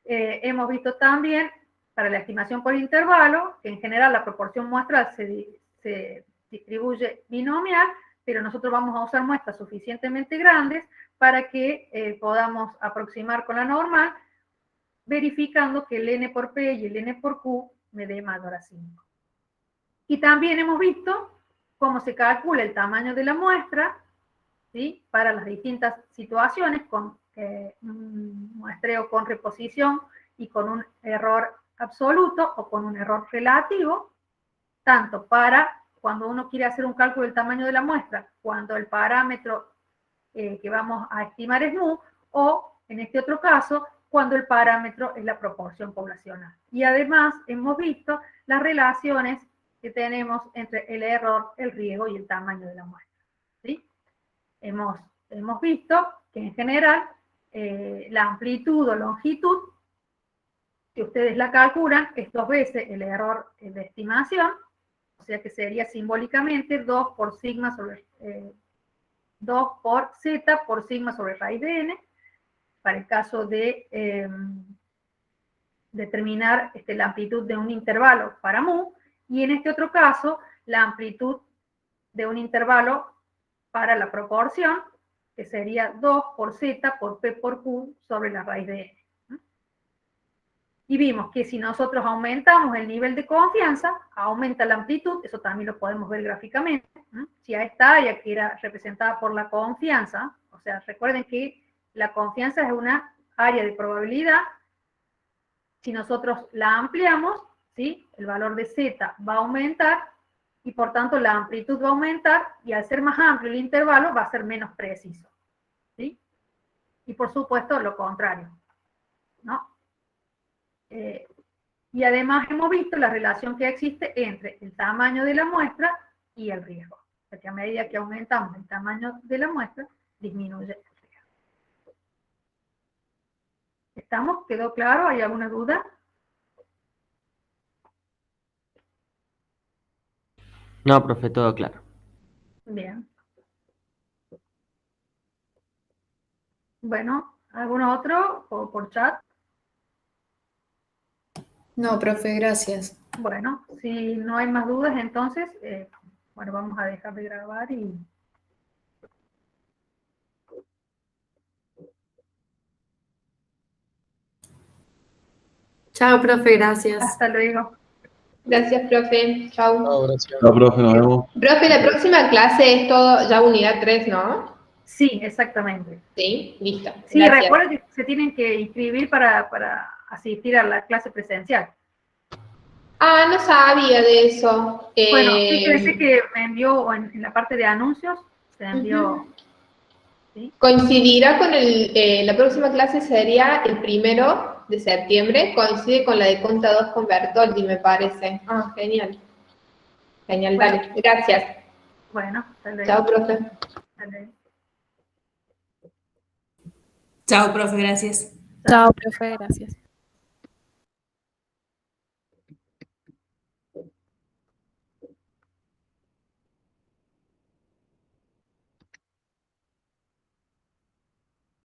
Hemos visto también para la estimación por intervalo, que en general la proporción muestral se distribuye binomial, pero nosotros vamos a usar muestras suficientemente grandes para que podamos aproximar con la normal, verificando que el n por p y el n por q me dé mayor a 5. Y también hemos visto cómo se calcula el tamaño de la muestra, ¿sí?, para las distintas situaciones, con un muestreo con reposición y con un error absoluto o con un error relativo, tanto para cuando uno quiere hacer un cálculo del tamaño de la muestra, cuando el parámetro que vamos a estimar es mu, o en este otro caso, cuando el parámetro es la proporción poblacional. Y además hemos visto las relaciones que tenemos entre el error, el riesgo y el tamaño de la muestra, ¿sí? Hemos visto que en general la amplitud o longitud, si ustedes la calculan, es 2 veces el error de estimación, o sea que sería simbólicamente 2 por sigma sobre 2 por z por sigma sobre raíz de n, para el caso de determinar la amplitud de un intervalo para mu, y en este otro caso, la amplitud de un intervalo para la proporción, que sería 2 por z por p por q sobre la raíz de n. Y vimos que si nosotros aumentamos el nivel de confianza, aumenta la amplitud, eso también lo podemos ver gráficamente. Si a esta área que era representada por la confianza, o sea, recuerden que la confianza es una área de probabilidad, si nosotros la ampliamos, ¿sí?, el valor de z va a aumentar, y por tanto la amplitud va a aumentar, y al ser más amplio el intervalo va a ser menos preciso, ¿sí? Y por supuesto lo contrario, ¿no? Y además hemos visto la relación que existe entre el tamaño de la muestra y el riesgo. O sea que a medida que aumentamos el tamaño de la muestra, disminuye el riesgo. ¿Estamos? ¿Quedó claro? ¿Hay alguna duda? No, profe, todo claro. Bien. Bueno, ¿alguno otro por chat? No, profe, gracias. Bueno, si no hay más dudas, entonces, bueno, vamos a dejar de grabar y... Chao, profe, gracias. Hasta luego. Gracias, profe. Chau. Chao, gracias. No, profe, nos vemos. Profe, la próxima clase es todo ya unidad 3, ¿no? Sí, exactamente. Sí, listo. Sí, Gracias. recuerden que se tienen que inscribir para asistir a la clase presencial. Ah, no sabía de eso. Bueno, fíjense que me envió en la parte de anuncios, se envió. ¿Sí? Coincidirá con la próxima clase sería el 1 de septiembre, coincide con la de Conta 2 con Bertoldi, me parece. Ah, genial. Genial, Bueno. dale. Gracias. Bueno, hasta luego. Chao, profe. Hasta luego. Chao, profe, gracias. Chao, profe, gracias.